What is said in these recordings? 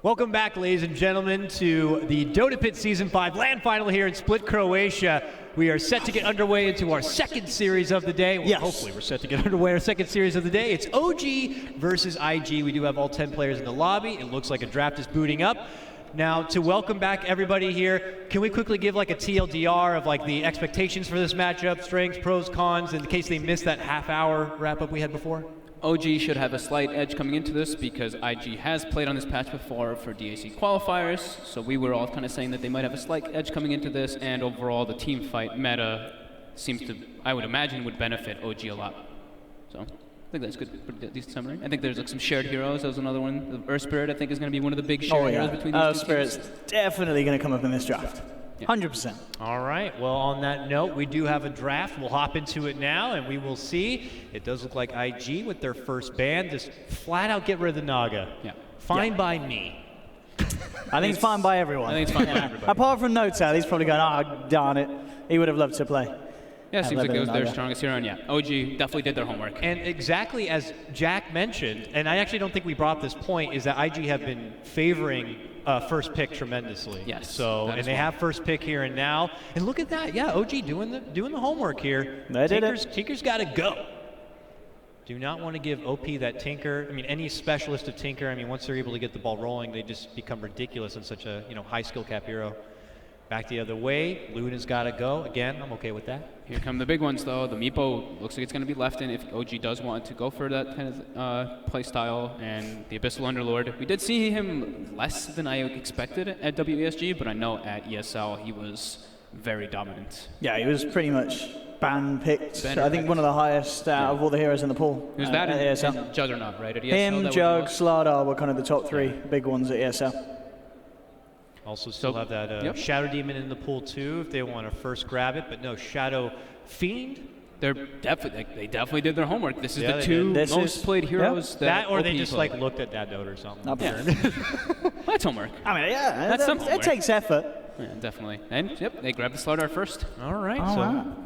Welcome back, ladies and gentlemen, to the Dota Pit Season 5 LAN Final here in Split, Croatia. We are set to get underway into our second series of the day. Well, yes. Hopefully we're set to get underway our second series of the day. It's OG versus IG. We do have all 10 players in the lobby. It looks like a draft is booting up. Now, to welcome back everybody here, can we quickly give like a TLDR of like the expectations for this matchup, strengths, pros, cons, in case they missed that half-hour wrap-up we had before? OG should have a slight edge coming into this because IG has played on this patch before for DAC qualifiers, so we were all kind of saying that they might have a slight edge coming into this, and overall the team fight meta seems to, I would imagine, would benefit OG a lot. So I think that's good, pretty decent summary. I think there's like some shared heroes. That was another one. The Earth Spirit, I think, is going to be one of the big shared heroes between these two Spirit's teams. definitely going to come up in this draft. 100%. All right, well, on that note, we do have a draft. We'll hop into it now, and we will see. It does look like IG with their first ban, just flat out get rid of the Naga. Yeah. Fine by me. I think it's fine by everyone. I think it's fine by everybody. Apart from Nota, he's probably going, oh, darn it. He would have loved to play. Yeah, it seems like it was their strongest hero, and yeah, OG definitely did their homework. And exactly as Jack mentioned, and I actually don't think we brought up this point, is that IG have been favoring first pick tremendously. Yes. So, and they have first pick here and now. And look at that, yeah, OG doing the homework here. They did it. Tinker's got to go. Do not want to give OP that Tinker. I mean, any specialist of Tinker, I mean, once they're able to get the ball rolling, they just become ridiculous in such a high skill cap hero. Back the other way, Luna's got to go. Again, I'm okay with that. Here come the big ones, though. The Meepo looks like it's going to be left in if OG does want to go for that kind of play style. And the Abyssal Underlord, we did see him less than I expected at WESG, but I know at ESL he was very dominant. Yeah, he was pretty much ban-picked. I think one of the highest out of all the heroes in the pool. It was that at ESL. and Juggernaut, right? At ESL, Him, Jug, Slardar were kind of the top three big ones at ESL. Also still have that Shadow Demon in the pool too if they want to first grab it, but no, Shadow Fiend. They definitely did their homework. This is Yeah, the they two did. most played heroes That or OP they just play. like looked at that note or something. That's homework. I mean, yeah, That's some it homework. takes effort. Yeah, definitely. And yep, they grabbed the Slardar first. All right,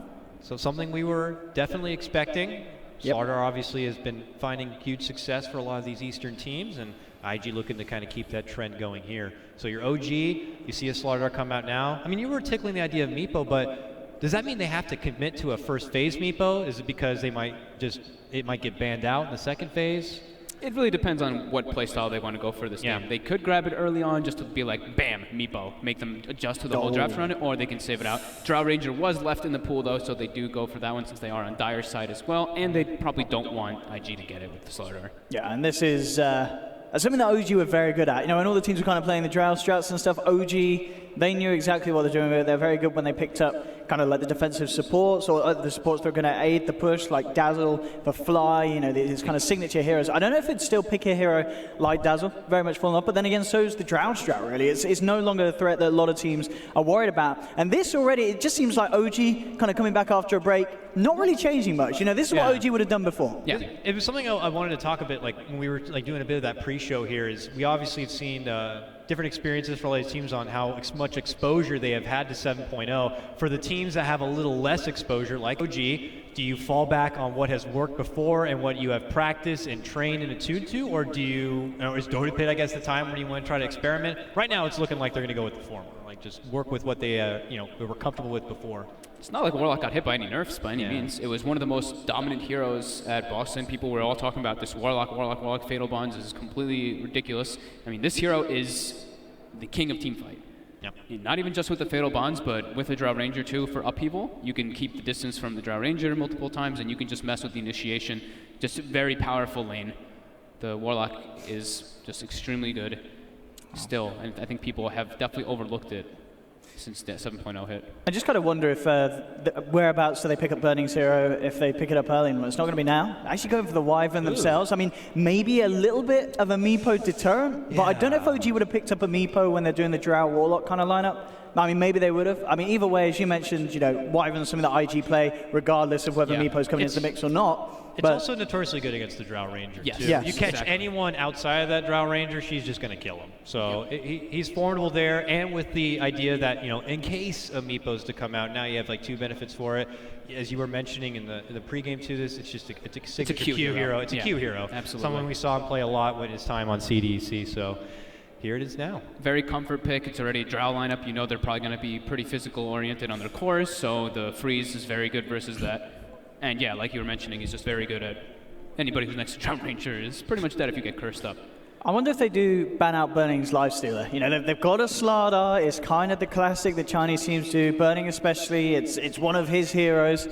so something we were definitely expecting. Slardar obviously has been finding huge success for a lot of these Eastern teams, and IG looking to kind of keep that trend going here. So your OG, you see a Slardar come out now. I mean, you were tickling the idea of Meepo, but does that mean they have to commit to a first phase Meepo? Is it because it might get banned out in the second phase? It really depends on what playstyle they want to go for this game. They could grab it early on just to be like, bam, Meepo, make them adjust to the whole draft run, or they can save it out. Drow Ranger was left in the pool, though, so they do go for that one since they are on Dire's side as well, and they probably don't want IG to get it with the Slardar. Yeah, and this is something that OG were very good at. You know, when all the teams were kind of playing the Drow strats and stuff, OG, they knew exactly what they're doing with it. They're very good when they picked up kind of like the defensive supports or the supports that are going to aid the push, like Dazzle, the Fly, you know, these kind of signature heroes. I don't know if it'd still pick a hero like Dazzle, very much falling off, but then again, so is the Drow strat, really. It's no longer a threat that a lot of teams are worried about. And this already, it just seems like OG kind of coming back after a break, not really changing much. You know, this is what OG would have done before. Yeah. It was something I wanted to talk a bit, like when we were like doing a bit of that pre-show here, is we obviously have seen different experiences for all these teams on how much exposure they have had to 7.0. For the teams that have a little less exposure, like OG, do you fall back on what has worked before and what you have practiced and trained and attuned to, or do you, is Dota Pit, I guess, the time when you want to try to experiment? Right now, it's looking like they're going to go with the former, like just work with what they, they were comfortable with before. It's not like Warlock got hit by any nerfs by any means. It was one of the most dominant heroes at Boston. People were all talking about this Warlock, Fatal Bonds is completely ridiculous. I mean, this hero is the king of teamfight. Yep. Not even just with the Fatal Bonds, but with the Drow Ranger too for upheaval. You can keep the distance from the Drow Ranger multiple times, and you can just mess with the initiation. Just a very powerful lane. The Warlock is just extremely good still, and I think people have definitely overlooked it since the 7.0 hit. I just kind of wonder if whereabouts do they pick up Burning Zero if they pick it up early? It's not going to be now. Actually going for the Wyvern themselves. I mean, maybe a little bit of a Meepo deterrent, but I don't know if OG would have picked up a Meepo when they're doing the Drow Warlock kind of lineup. I mean, maybe they would have. I mean, either way, as you mentioned, you know, Wyvern's something that IG play, regardless of whether Meepo's coming into the mix or not. It's also notoriously good against the Drow Ranger, too. Yes, you catch anyone outside of that Drow Ranger, she's just going to kill him. So he's formidable there, and with the idea that, in case of Meepo's to come out, now you have like two benefits for it. As you were mentioning in the pregame to this, it's just a Q hero. It's a Q hero. Absolutely. Someone we saw him play a lot with his time on CDEC. So here it is now. Very comfort pick. It's already a Drow lineup. You know they're probably going to be pretty physical oriented on their cores, so the freeze is very good versus that. And yeah, like you were mentioning, he's just very good at anybody who's next to Drow Ranger is pretty much dead if you get cursed up. I wonder if they do ban out Burning's Lifestealer. You know, they've got a Slardar. It's kind of the classic the Chinese teams do. Burning especially, it's one of his heroes.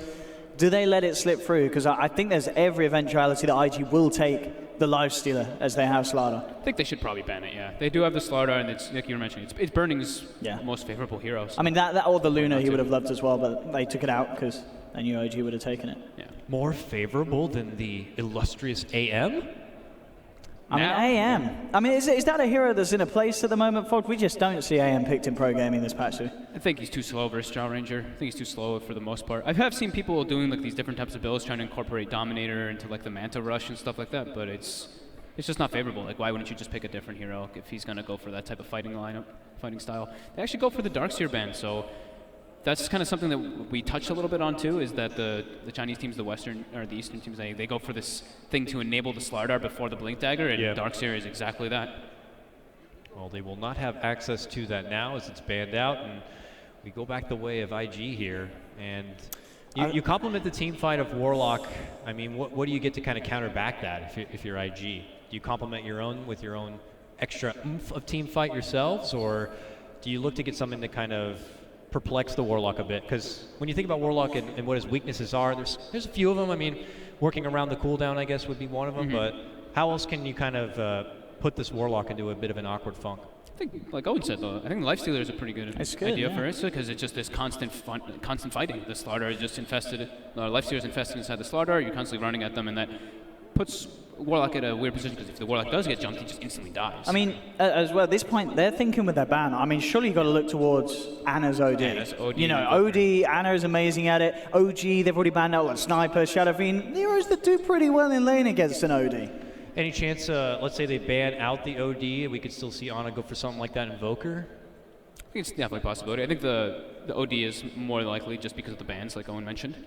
Do they let it slip through? Because I think there's every eventuality that IG will take the Lifestealer as they have Slardar. I think they should probably ban it, yeah. They do have the Slardar, and it's, like you were mentioning, it's Burning's Yeah. most favorable hero. So I mean, that or the Luna he would have loved as well, but they took it out because they knew OG would have taken it. yeah. More favorable than the illustrious AM? I mean, Now- AM. I mean, is that a hero that's in a place at the moment, Fog? We just don't see AM picked in pro gaming this patch, do. I think he's too slow versus Drow Ranger. I think he's too slow for the most part. I have seen people doing like these different types of builds, trying to incorporate Dominator into like the Manta Rush and stuff like that, but it's just not favorable. Like, why wouldn't you just pick a different hero if he's gonna go for that type of fighting style? They actually go for the Darkseer ban, so that's kind of something that we touched a little bit on too, is that the Chinese teams, the Western or the Eastern teams, they go for this thing to enable the Slardar before the Blink Dagger, and Yeah. Darkseer is exactly that. Well, they will not have access to that now as it's banned out, and we go back the way of IG here. And you compliment the team fight of Warlock. I mean, what do you get to kind of counter back that if you're IG? Do you compliment your own with your own extra oomph of team fight yourselves, or do you look to get something to kind of perplex the Warlock a bit? Because when you think about Warlock and what his weaknesses are, there's a few of them. I mean, working around the cooldown, I guess, would be one of them. But how else can you kind of put this Warlock into a bit of an awkward funk? I think, like Owen said, though, I think Lifestealer is a pretty good, idea yeah. for it, because it's just this constant fighting. The Slardar is just infested. Lifestealer is infested inside the Slardar. You're constantly running at them, and that puts Warlock at a weird position, because if the Warlock does get jumped, he just instantly dies. I mean, as well, at this point, they're thinking with their ban. I mean, surely you've got to look towards Anna's OD. Anna's OD. You know, OD, Anna is amazing at it. OG, they've already banned out like Sniper, Shadowfiend. Heroes that do pretty well in lane against an OD. Any chance, let's say they ban out the OD, and we could still see Ana go for something like that in Invoker? I think it's definitely a possibility. I think the OD is more likely just because of the bans, like Owen mentioned.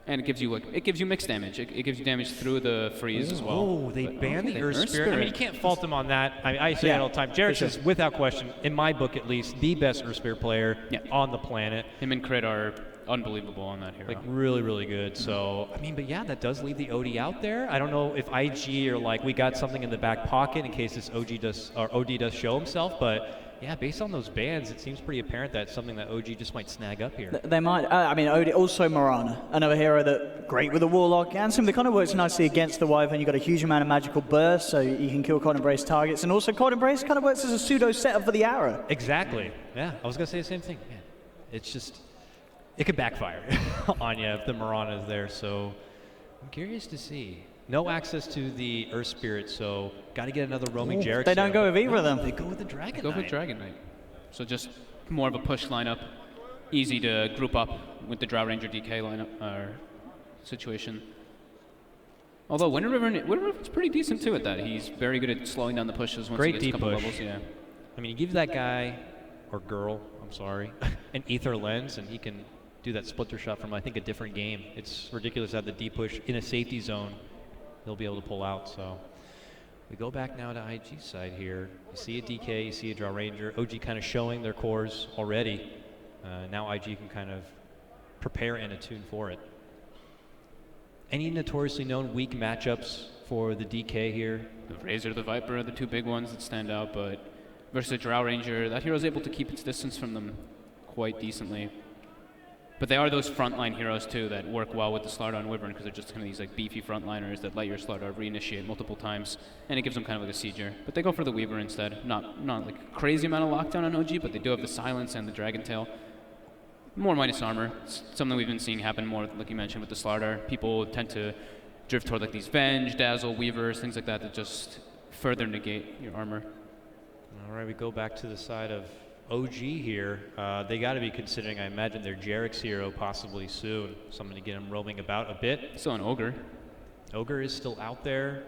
And it gives you mixed damage. It gives you damage through the freeze as well. Oh, they But, banned okay, the Earth Spirit. I mean, you can't fault them on that. I say Yeah, it all the time. Jarex for is, without question, in my book at least, the best Earth Spirit player Yeah. on the planet. Him and Crit are unbelievable on that hero. Like, really, really good. So, I mean, but yeah, that does leave the OD out there. I don't know if IG are like, we got something in the back pocket in case this OD does show himself, but yeah, based on those bans, it seems pretty apparent that it's something that OG just might snag up here. They might. I mean, OD, also Morana, another hero that great with the Warlock. And something that kind of works nicely against the Wyvern. You've got a huge amount of magical burst, so you can kill Cold Embrace targets. And also Cold Embrace kind of works as a pseudo setup for the arrow. Exactly. Yeah, I was going to say the same thing. Yeah. It's just, it could backfire on you if the Mirana is there. So I'm curious to see. No access to the Earth Spirit, so got to get another roaming Jarex. They don't go with either of them. They go with the Dragon Go for Knight. Dragon Knight. So just more of a push lineup. Easy to group up with the Drow Ranger DK lineup or situation. Although Wind River's pretty decent too at that. He's very good at slowing down the pushes once Great he gets a deep couple push. levels. Yeah. I mean, you give that guy, or girl, I'm sorry, an Ether Lens, and he can do that splitter shot from, I think, a different game. It's ridiculous to have the deep push in a safety zone. He'll be able to pull out, so. We go back now to IG side here. You see a DK, you see a Drow Ranger. OG kind of showing their cores already. Now IG can kind of prepare and attune for it. Any notoriously known weak matchups for the DK here? The Razor, the Viper are the two big ones that stand out, but versus a Drow Ranger, that hero is able to keep its distance from them quite decently. But they are those frontline heroes too that work well with the Slardar and Wyvern, because they're just kind of these like beefy frontliners that let your Slardar reinitiate multiple times, and it gives them kind of like a sieger. But they go for the Weaver instead. Not like a crazy amount of lockdown on OG, but they do have the silence and the Dragon Tail. More minus armor. It's something we've been seeing happen more, like you mentioned, with the Slardar. People tend to drift toward like these Venge, Dazzle, Weavers, things like that that just further negate your armor. All right, we go back to the side of OG here. They got to be considering, I imagine, their Jarex hero possibly soon. Something to get him roaming about a bit. Still an Ogre. Ogre is still out there.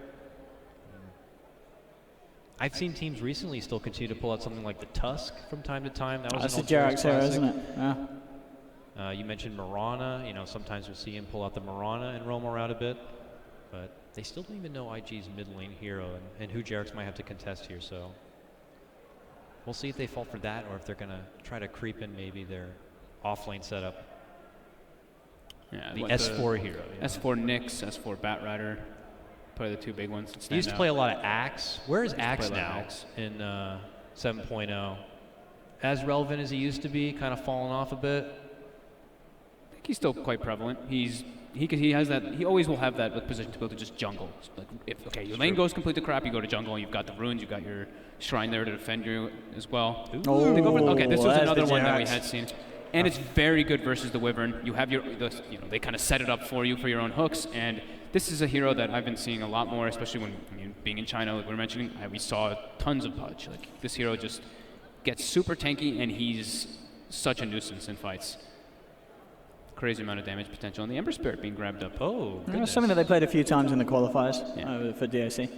I've seen teams recently still continue to pull out something like the Tusk from time to time. That was That's an the Jarex Ultros hero, classic. isn't it? Yeah. You mentioned Mirana. You know, sometimes we'll see him pull out the Mirana and roam around a bit. But they still don't even know IG's mid lane hero and who Jarex might have to contest here. So we'll see if they fall for that or if they're going to try to creep in maybe their off-lane setup. Yeah, The S4 hero. Yeah. S4 Nyx, S4 Batrider, probably the two big ones. He used to play a lot of Axe. Where is Axe play a lot of now Axe. in 7.0? As relevant as he used to be, kind of fallen off a bit. I think he's still quite prevalent. He has that. He always will have that position to be able to just jungle. Like if your lane goes complete to crap, you go to jungle. And you've got the runes. You've got your shrine there to defend you as well. Okay, this was another one that we had seen. And it's very good versus the Wyvern. You have they kind of set it up for you for your own hooks. And this is a hero that I've been seeing a lot more, especially when being in China, like we were mentioning. We saw tons of Pudge. Like this hero just gets super tanky, and he's such a nuisance in fights. Crazy amount of damage potential, and the Ember Spirit being grabbed up. Oh, That's something that they played a few times in the qualifiers for DOC.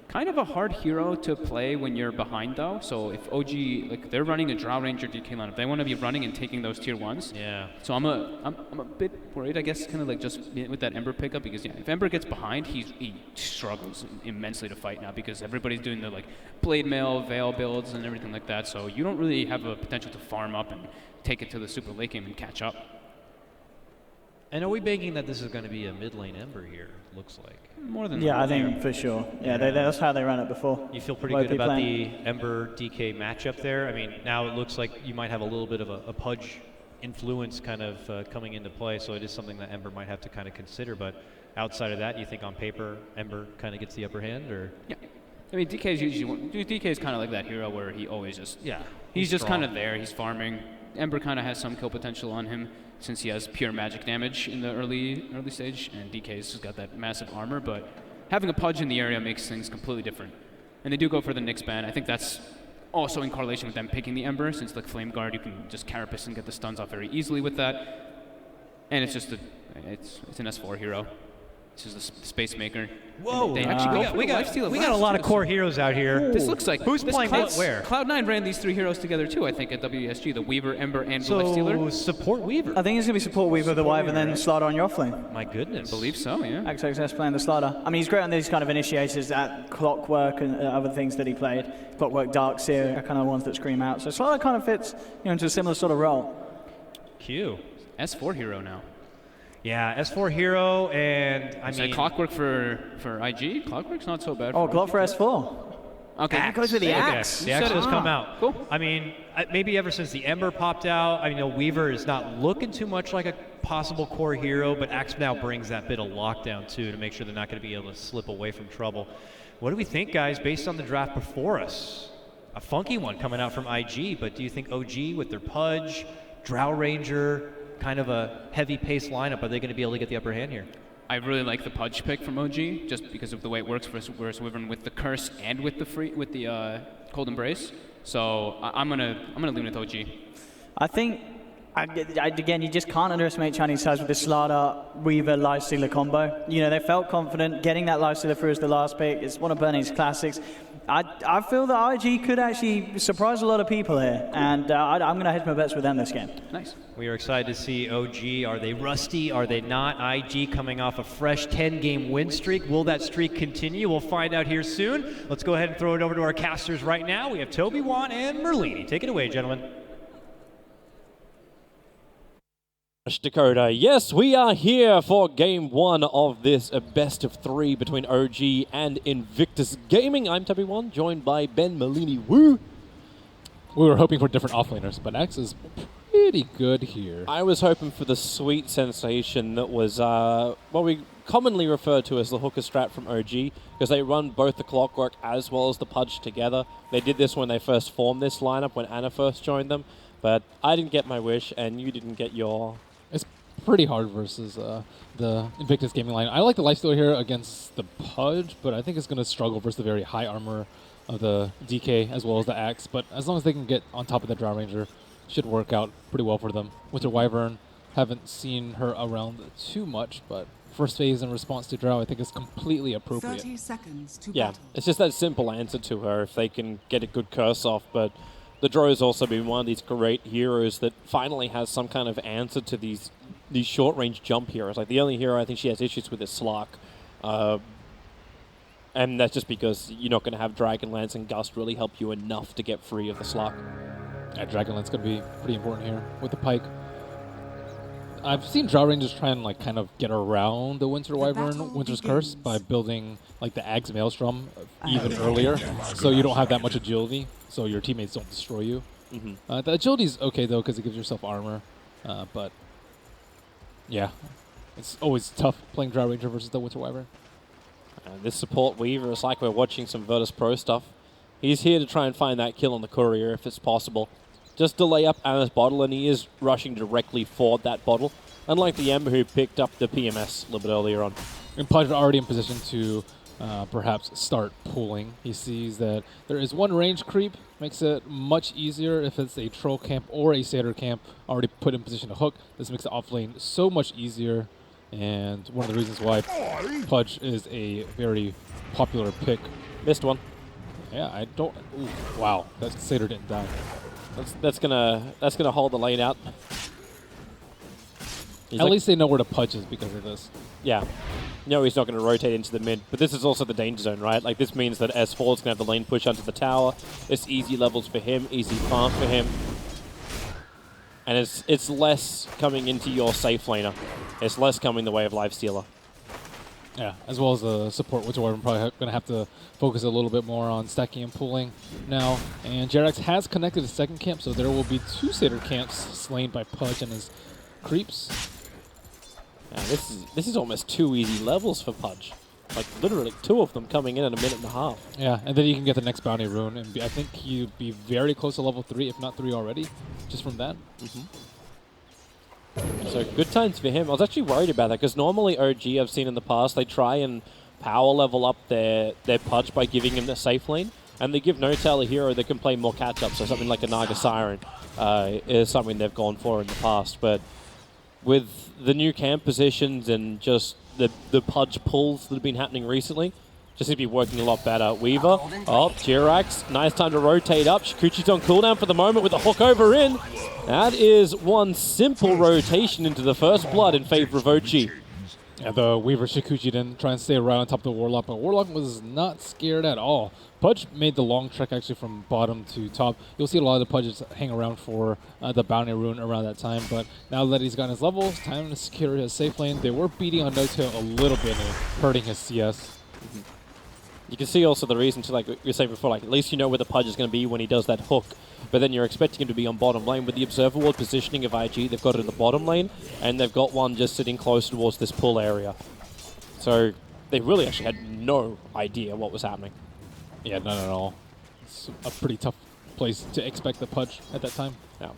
Kind of a hard hero to play when you're behind, though. So if OG, like they're running a Drow Ranger DK lineup, they want to be running and taking those tier 1s. Yeah. So I'm a bit worried, I guess, kind of like just with that Ember pickup, because if Ember gets behind, he struggles immensely to fight now because everybody's doing the like Blade Mail, Veil builds, and everything like that. So you don't really have a potential to farm up and take it to the super late game and catch up. And are we banking that this is going to be a mid lane Ember here? Looks like. More than I think for sure. Yeah, that's how they ran it before. You feel pretty good about the Ember DK matchup there? I mean, now it looks like you might have a little bit of a Pudge influence kind of coming into play, so it is something that Ember might have to kind of consider. But outside of that, you think on paper Ember kind of gets the upper hand, or? Yeah. I mean, DK is kind of like that hero where he always just he's just strong. kind of there. He's farming. Ember kind of has some kill potential on him since he has pure magic damage in the early stage, and DK's has got that massive armor. But having a Pudge in the area makes things completely different. And they do go for the Nyx ban. I think that's also in correlation with them picking the Ember, since like Flame Guard, you can just Carapace and get the stuns off very easily with that. And it's just it's an S4 hero. This is the Space Maker. Whoa! They actually go for we the lifesteal. got a lot of core heroes out here. This looks like who's playing what where? Cloud9 ran these three heroes together too, I think, at WSG, the Weaver, Ember, and the Lifestealer. Support Weaver. I think it's going to be support Weaver, the Wyvern, and then Slaughter on your offlane. My goodness. I believe so, yeah. XXS playing the Slaughter. I mean, he's great on these kind of initiators, at Clockwork and other things that he played. Clockwork, Darkseer are kind of the ones that scream out. So Slaughter kind of fits into a similar sort of role. Q. S4 hero now. Yeah, S4 hero, and I mean Clockwork for IG. Clockwork's not so bad. Oh, Clock for S4. Okay, That goes with the axe. The axe has come out. Cool. I mean, maybe ever since the Ember popped out, I mean, Weaver is not looking too much like a possible core hero, but Axe now brings that bit of lockdown too to make sure they're not going to be able to slip away from trouble. What do we think, guys, based on the draft before us? A funky one coming out from IG, but do you think OG with their Pudge, Drow Ranger, kind of a heavy-paced lineup, are they going to be able to get the upper hand here? I really like the Pudge pick from OG, just because of the way it works versus Wyvern with the Curse and with the Cold Embrace. So I'm gonna lean with OG. I think, again, you just can't underestimate Chinese sides with the Slaughter, Weaver, Lifestealer combo. You know, they felt confident. Getting that Lifestealer through as the last pick is one of Bernie's classics. I feel that IG could actually surprise a lot of people here, and I'm going to hedge my bets with them this game. Nice. We are excited to see OG. Are they rusty? Are they not? IG coming off a fresh 10-game win streak. Will that streak continue? We'll find out here soon. Let's go ahead and throw it over to our casters right now. We have Toby, Juan, and Merlini. Take it away, gentlemen. Dakota. Yes, we are here for game one of this best of three between OG and Invictus Gaming. I'm Toby1, joined by Ben Merlini. Woo! We were hoping for different offlaners, but Axe is pretty good here. I was hoping for the sweet sensation that was what we commonly refer to as the hooker strat from OG, because they run both the Clockwork as well as the Pudge together. They did this when they first formed this lineup, when Anna first joined them, but I didn't get my wish, and you didn't get your... It's pretty hard versus the Invictus Gaming line. I like the lifesteal here against the Pudge, but I think it's going to struggle versus the very high armor of the DK as well as the Axe. But as long as they can get on top of the Drow Ranger, should work out pretty well for them. With their Wyvern, haven't seen her around too much, but first phase in response to Drow I think is completely appropriate. 30 seconds to Yeah, battle. it's just that simple answer to her if they can get a good curse off, but the Drow has also been one of these great heroes that finally has some kind of answer to these short-range jump heroes. Like, the only hero I think she has issues with is Slark. And that's just because you're not going to have Dragonlance and Gust really help you enough to get free of the Slark. Yeah, Dragonlance going to be pretty important here with the Pike. I've seen Drow Rangers try and like kind of get around the Winter Wyvern, Winter's Curse by building like the Ag's Maelstrom even earlier, so you don't have that much agility, so your teammates don't destroy you. The agility's okay though because it gives yourself armor, but yeah, it's always tough playing Drow Ranger versus the Winter Wyvern. This support Weaver is like we're watching some Virtus Pro stuff. He's here to try and find that kill on the courier if it's possible. Just delay up Anna's bottle, and he is rushing directly for that bottle, unlike the Ember who picked up the PMS a little bit earlier on. And Pudge already in position to perhaps start pulling. He sees that there is one range creep, makes it much easier if it's a Troll camp or a Satyr camp already put in position to hook. This makes the offlane so much easier, and one of the reasons why Pudge is a very popular pick. Missed one. Yeah, I don't... Ooh, wow, that Satyr didn't die. That's gonna hold the lane out. At least they know where the Pudge is because of this. Yeah. No, he's not going to rotate into the mid, but this is also the danger zone, right? Like, this means that S4 is going to have the lane push onto the tower. It's easy levels for him, easy farm for him. And it's less coming into your safe laner. It's less coming the way of Lifestealer. Yeah, as well as the support, which we're probably going to have to focus a little bit more on stacking and pulling now. And Jerax has connected a second camp, so there will be 2 Satyr camps slain by Pudge and his creeps. Now, this is almost 2 easy levels for Pudge. Like, literally 2 of them coming in a minute and a half. Yeah, and then you can get the next bounty rune, and I think he'd be very close to level 3, if not 3 already, just from that. So good times for him. I was actually worried about that because normally OG I've seen in the past, they try and power level up their Pudge by giving him the safe lane, and they give No-Tail a hero that can play more catch-up, so something like a Naga Siren is something they've gone for in the past. But with the new camp positions and just the Pudge pulls that have been happening recently, just seems to be working a lot better. Weaver, Jirax, nice time to rotate up. Shikuchi's on cooldown for the moment with a hook over in. That is one simple rotation into the first blood in favor of OG. Yeah, the Weaver Shikuchi didn't try and stay around on top of the Warlock, but Warlock was not scared at all. Pudge made the long trek actually from bottom to top. You'll see a lot of the Pudges hang around for the bounty rune around that time, but now that he's gotten his levels, time to secure his safe lane. They were beating on No-Tail a little bit and hurting his CS. You can see also the reason to, like you were saying before, like at least you know where the Pudge is going to be when he does that hook, but then you're expecting him to be on bottom lane. With the Observer Ward positioning of IG, they've got it in the bottom lane, and they've got one just sitting close towards this pull area. So they really actually had no idea what was happening. Yeah, none at all. It's a pretty tough place to expect the Pudge at that time. Yeah.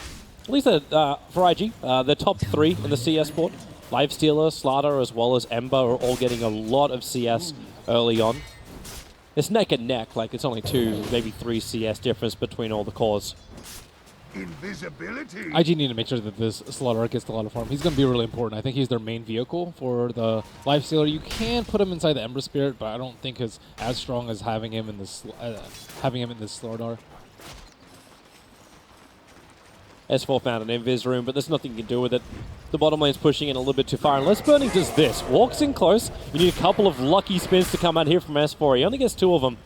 At least for IG, the top 3 in the CS board, Lifestealer, Slaughter, as well as Ember are all getting a lot of CS early on. It's neck and neck, like it's only 2, maybe 3 CS difference between all the cores. Invisibility. IG need to make sure that this Slaughter gets a lot of farm. He's going to be really important. I think he's their main vehicle for the Lifestealer. You can put him inside the Ember Spirit, but I don't think it's as strong as having him in this Slaughter. S4 found an Invis room, but there's nothing you can do with it. The bottom lane's pushing in a little bit too far. Unless Burning does this, walks in close. You need a couple of lucky spins to come out here from S4. He only gets 2 of them.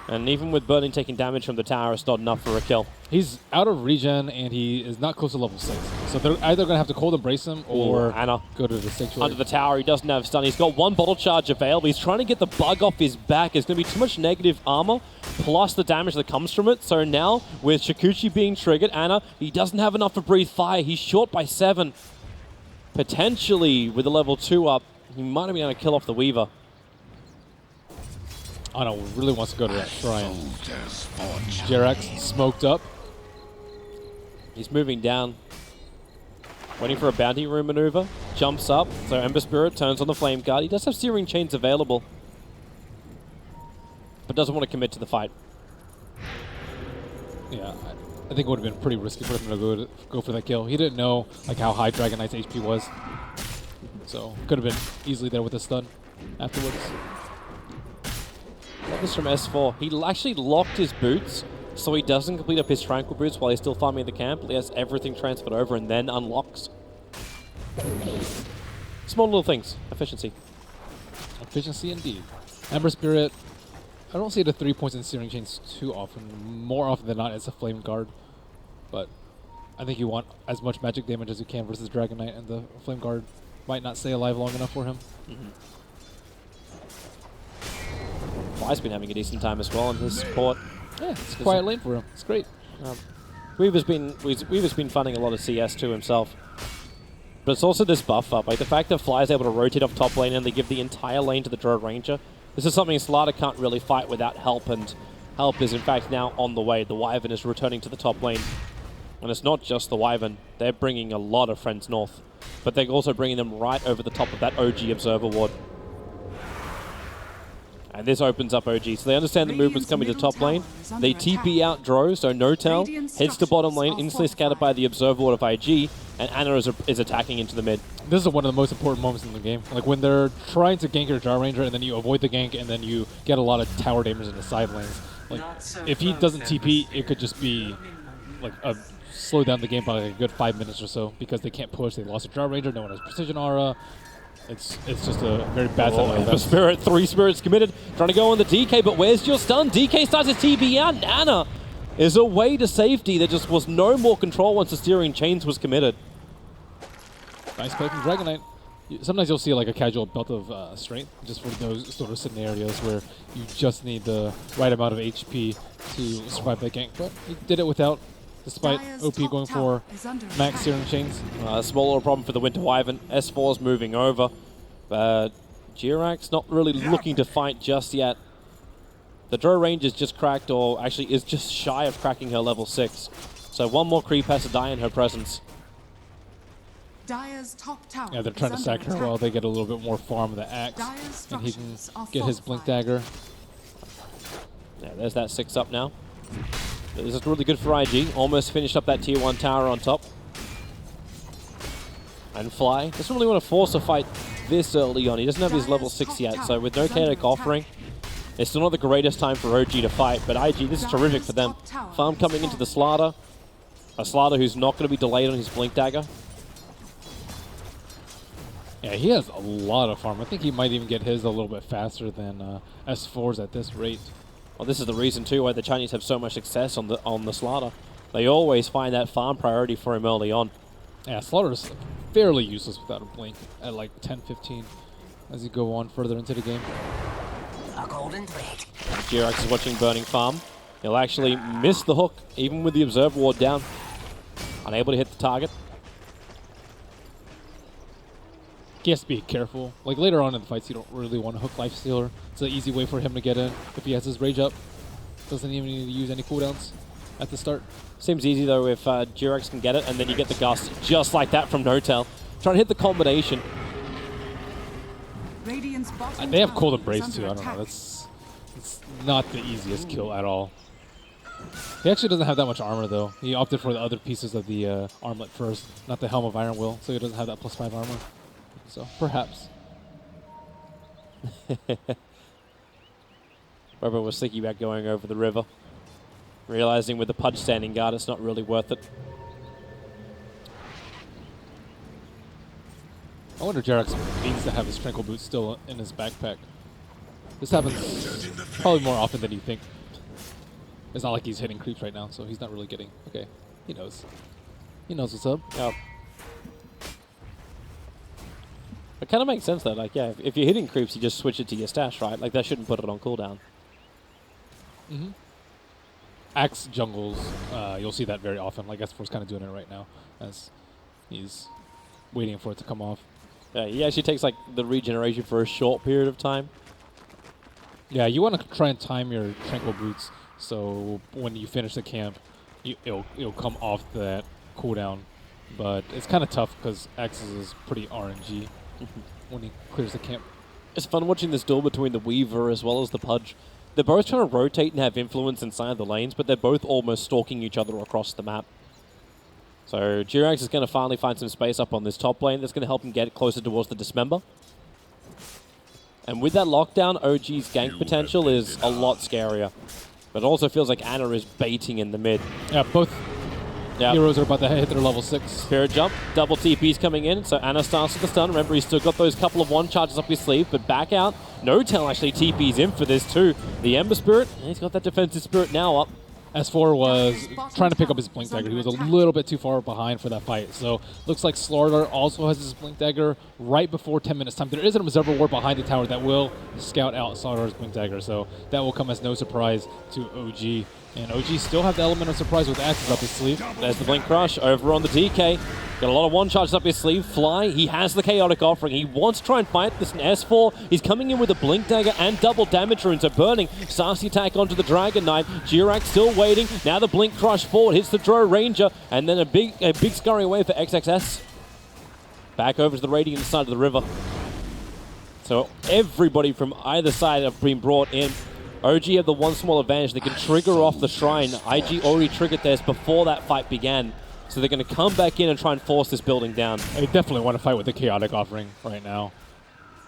And even with Burning taking damage from the tower, it's not enough for a kill. He's out of regen, and he is not close to level 6. So they're either going to have to cold embrace him or Anna go to the sanctuary. under the tower. He doesn't have stun. He's got 1 bottle charge available. He's trying to get the bug off his back. It's going to be too much negative armor, plus the damage that comes from it. So now, with Shikuchi being triggered, Anna, he doesn't have enough to breathe fire. He's short by 7. Potentially, with the level 2 up, he might have been able to kill off the Weaver. Anna really wants to go to that shrine. Jerax smoked up. He's moving down. Waiting for a bounty room maneuver. Jumps up. So Ember Spirit turns on the Flame Guard. He does have Searing Chains available, but doesn't want to commit to the fight. Yeah, I think it would have been pretty risky for him to go for that kill. He didn't know like how high Dragon Knight's HP was, so could have been easily there with a stun afterwards. That was from S4. He actually locked his boots, so he doesn't complete up his Tranquil Boots while he's still farming the camp. He has everything transferred over and then unlocks. Small little things. Efficiency. Efficiency indeed. Ember Spirit I don't see the 3 points in Searing Chains too often. More often than not, it's a Flame Guard. But I think you want as much magic damage as you can versus Dragon Knight, and the Flame Guard might not stay alive long enough for him. Fly's been having a decent time as well in his support. Yeah, it's a quiet lane for him. It's great. Weaver's been funding a lot of CS too himself. But it's also this buff up. Like the fact that Fly's able to rotate off top lane and they give the entire lane to the Drow Ranger. This is something Slaughter can't really fight without help, and help is in fact now on the way. The Wyvern is returning to the top lane. And it's not just the Wyvern. They're bringing a lot of friends north. But they're also bringing them right over the top of that OG Observer Ward. And this opens up OG. So they understand the movement's coming to top lane. They TP out Drow, so Notel heads to bottom lane, instantly scattered by the Observer Ward of IG, and Ana is attacking into the mid. This is one of the most important moments in the game. Like when they're trying to gank your Drow Ranger and then you avoid the gank and then you get a lot of tower damage in the side lanes. Like if he doesn't TP, it could just be like a slow down the game by like a good 5 minutes or so because they can't push. They lost a Drow Ranger, no one has precision aura. It's just a very bad setup. The Spirit, 3 Spirits committed, trying to go on the DK, but where's your stun? DK starts his TP out, and Ana is away to safety. There just was no more control once the Steering Chains was committed. Nice play from Dragon Knight. Sometimes you'll see like a casual belt of strength, just for those sort of scenarios where you just need the right amount of HP to survive that gank, but he did it without, despite OP going for max Searing Chains. A small little problem for the Winter Wyvern. S4's moving over, but Jirax not really looking to fight just yet. The Drow Range is just cracked, or actually is just shy of cracking her level 6. So one more creep has to die in her presence. Dire's top tower. Yeah, they're trying to sack her while they get a little bit more farm of the axe, and he can get his Blink Dagger. Yeah, there's that 6 up now. This is really good for IG. Almost finished up that tier 1 tower on top. And Fly doesn't really want to force a fight this early on. He doesn't have his level 6 yet, so with no chaotic offering, it's still not the greatest time for OG to fight, but IG, this is terrific for them. Farm coming into the Slaughter. A Slaughter who's not going to be delayed on his Blink Dagger. Yeah, he has a lot of farm. I think he might even get his a little bit faster than S4's at this rate. Well, this is the reason too why the Chinese have so much success on the Slaughter. They always find that farm priority for him early on. Yeah, Slaughter's fairly useless without a blink at like 10, 15 as you go on further into the game. A golden thread. Jirax is watching Burning Farm. He'll actually miss the hook, even with the Observer Ward down. Unable to hit the target. He has to be careful. Like later on in the fights, you don't really want to hook Lifestealer. It's an easy way for him to get in if he has his Rage up. Doesn't even need to use any cooldowns at the start. Seems easy though if Jirax can get it, and then you get the Gust just like that from Notel. Trying to hit the combination. They have Cold Embrace too, I don't know. It's not the easiest kill at all. He actually doesn't have that much armor though. He opted for the other pieces of the armlet first, not the Helm of Iron Will, so he doesn't have that +5 armor. So, perhaps. Robert was thinking about going over the river, realizing with the Pudge standing guard, it's not really worth it. I wonder if Jirax needs to have his Tranquil Boots still in his backpack. This happens probably more often than you think. It's not like he's hitting creeps right now, so he's not really getting... Okay, he knows. He knows what's up. Yep. It kind of makes sense though, like, yeah, if you're hitting creeps, you just switch it to your stash, right? Like, that shouldn't put it on cooldown. Mm-hmm. Axe jungles, you'll see that very often. Like S4's kind of doing it right now, as he's waiting for it to come off. Yeah, he actually takes, like, the regeneration for a short period of time. Yeah, you want to try and time your Tranquil Boots, so when you finish the camp, it'll come off that cooldown. But it's kind of tough because Axis is pretty RNG when he clears the camp. It's fun watching this duel between the Weaver as well as the Pudge. They're both trying to rotate and have influence inside the lanes, but they're both almost stalking each other across the map. So Jirax is going to finally find some space up on this top lane that's going to help him get closer towards the Dismember. And with that lockdown, OG's gank potential is a lot scarier. But it also feels like Ana is baiting in the mid. Yeah, both Yep. Heroes are about to hit their level 6. Spirit jump, double TP's coming in, so Ana starts with the stun. Remember, he's still got those couple of one charges up his sleeve, but back out. No-Tail actually TP's in for this too. The Ember Spirit, he's got that defensive spirit now up. S4 was trying to pick up his Blink Dagger. He was a little bit too far behind for that fight. So looks like Slaughter also has his Blink Dagger right before 10 minutes time. There is an Observer Ward behind the tower that will scout out Slaughter's Blink Dagger. So that will come as no surprise to OG. And OG still have the element of surprise with axes up his sleeve. There's the Blink Crush over on the DK. Got a lot of one charges up his sleeve. Fly, he has the Chaotic Offering. He wants to try and fight this in S4. He's coming in with a Blink Dagger and double damage runes. So burning, starts the attack onto the Dragon Knight. Jirak still waiting. Now the Blink Crush forward, hits the Drow Ranger, and then a big scurry away for XXS. Back over to the Radiant side of the river. So everybody from either side have been brought in. OG have the one small advantage. They can trigger off the Shrine. IG already triggered theirs before that fight began. So they're going to come back in and try and force this building down. They definitely want to fight with the Chaotic Offering right now.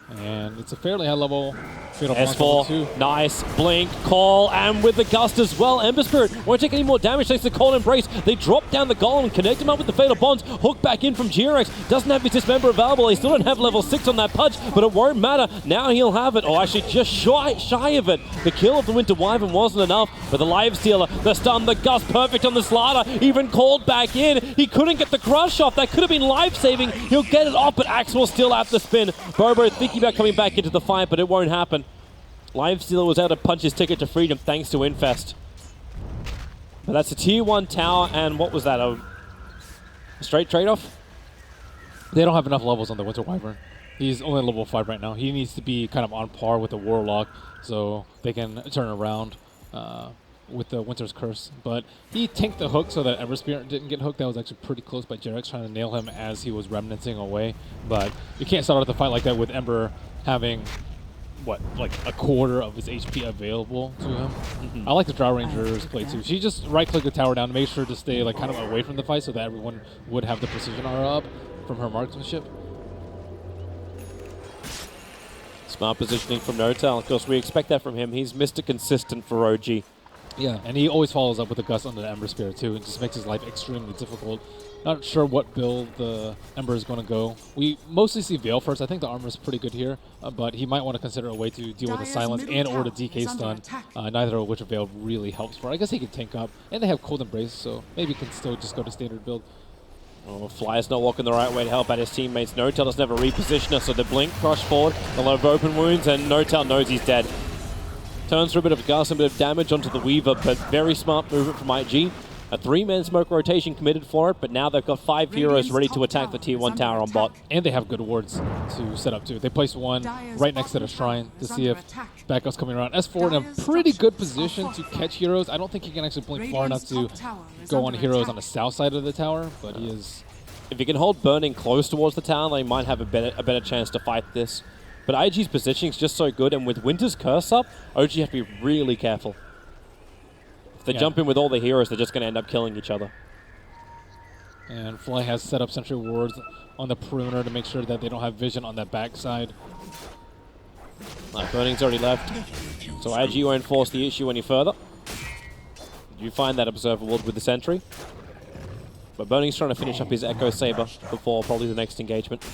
And it's a fairly high level. S4, nice, blink, call, and with the gust as well. Ember Spirit won't take any more damage thanks to Cold Embrace. They drop down the golem and connect him up with the Fatal Bonds. Hook back in from G-Rex. Doesn't have his Dismember available. They still don't have level 6 on that Pudge, but it won't matter. Now he'll have it, or actually just shy of it. The kill of the Winter Wyvern wasn't enough, but the Live Stealer, the stun, the gust, perfect on the Slider, even called back in. He couldn't get the crush off. That could have been life-saving. He'll get it off, but Axel still at the spin. Bobo thinking about coming back into the fight, but it won't happen. Livestealer was able to punch his ticket to freedom thanks to Infest. But that's a tier 1 tower, and what was that? A straight trade-off? They don't have enough levels on the Winter Wyvern. He's only level 5 right now. He needs to be kind of on par with the Warlock so they can turn around with the Winter's Curse. But he tanked the hook so that Ember Spirit didn't get hooked. That was actually pretty close by Jerex trying to nail him as he was remnanting away. But you can't start out the fight like that with Ember having, what, like a quarter of his HP available to him. I like the Drow Ranger's play too. She just right-click the tower down to make sure to stay like kind of away from the fight so that everyone would have the precision aura up from her marksmanship. Smart positioning from No-Tail. Of course, we expect that from him. He's Mr. Consistent for OG. Yeah, and he always follows up with a Gust on the Ember Spirit too. It just makes his life extremely difficult. Not sure what build the Ember is going to go. We mostly see Veil first. I think the armor is pretty good here, but he might want to consider a way to deal with the Silence and or the DK stun, neither of which Veil really helps for. I guess he can tank up, and they have Cold Embrace, so maybe he can still just go to standard build. Oh, Fly's not walking the right way to help out his teammates. No-Tail doesn't have a repositioner, so the Blink, crush forward, a lot of open wounds, and No-Tail knows he's dead. Turns for a bit of gas and a bit of damage onto the Weaver, but very smart movement from IG. A 3-man smoke rotation committed for it, but now they've got 5 heroes ready to attack the tier 1 tower on bot. And they have good wards to set up too. They placed one right next to the shrine to see if backup's coming around. S4 in a pretty good position to catch heroes. I don't think he can actually blink far enough to go on heroes on the south side of the tower, but he is... If he can hold Burning close towards the tower, they might have a better chance to fight this. But IG's positioning is just so good, and with Winter's Curse up, OG have to be really careful. If they jump in with all the heroes, they're just going to end up killing each other. And Fly has set up sentry wards on the perimeter to make sure that they don't have vision on that backside. Burning's already left, so IG won't force the issue any further. You find that Observer Ward with the sentry. But Burning's trying to finish up his Echo Saber before probably the next engagement.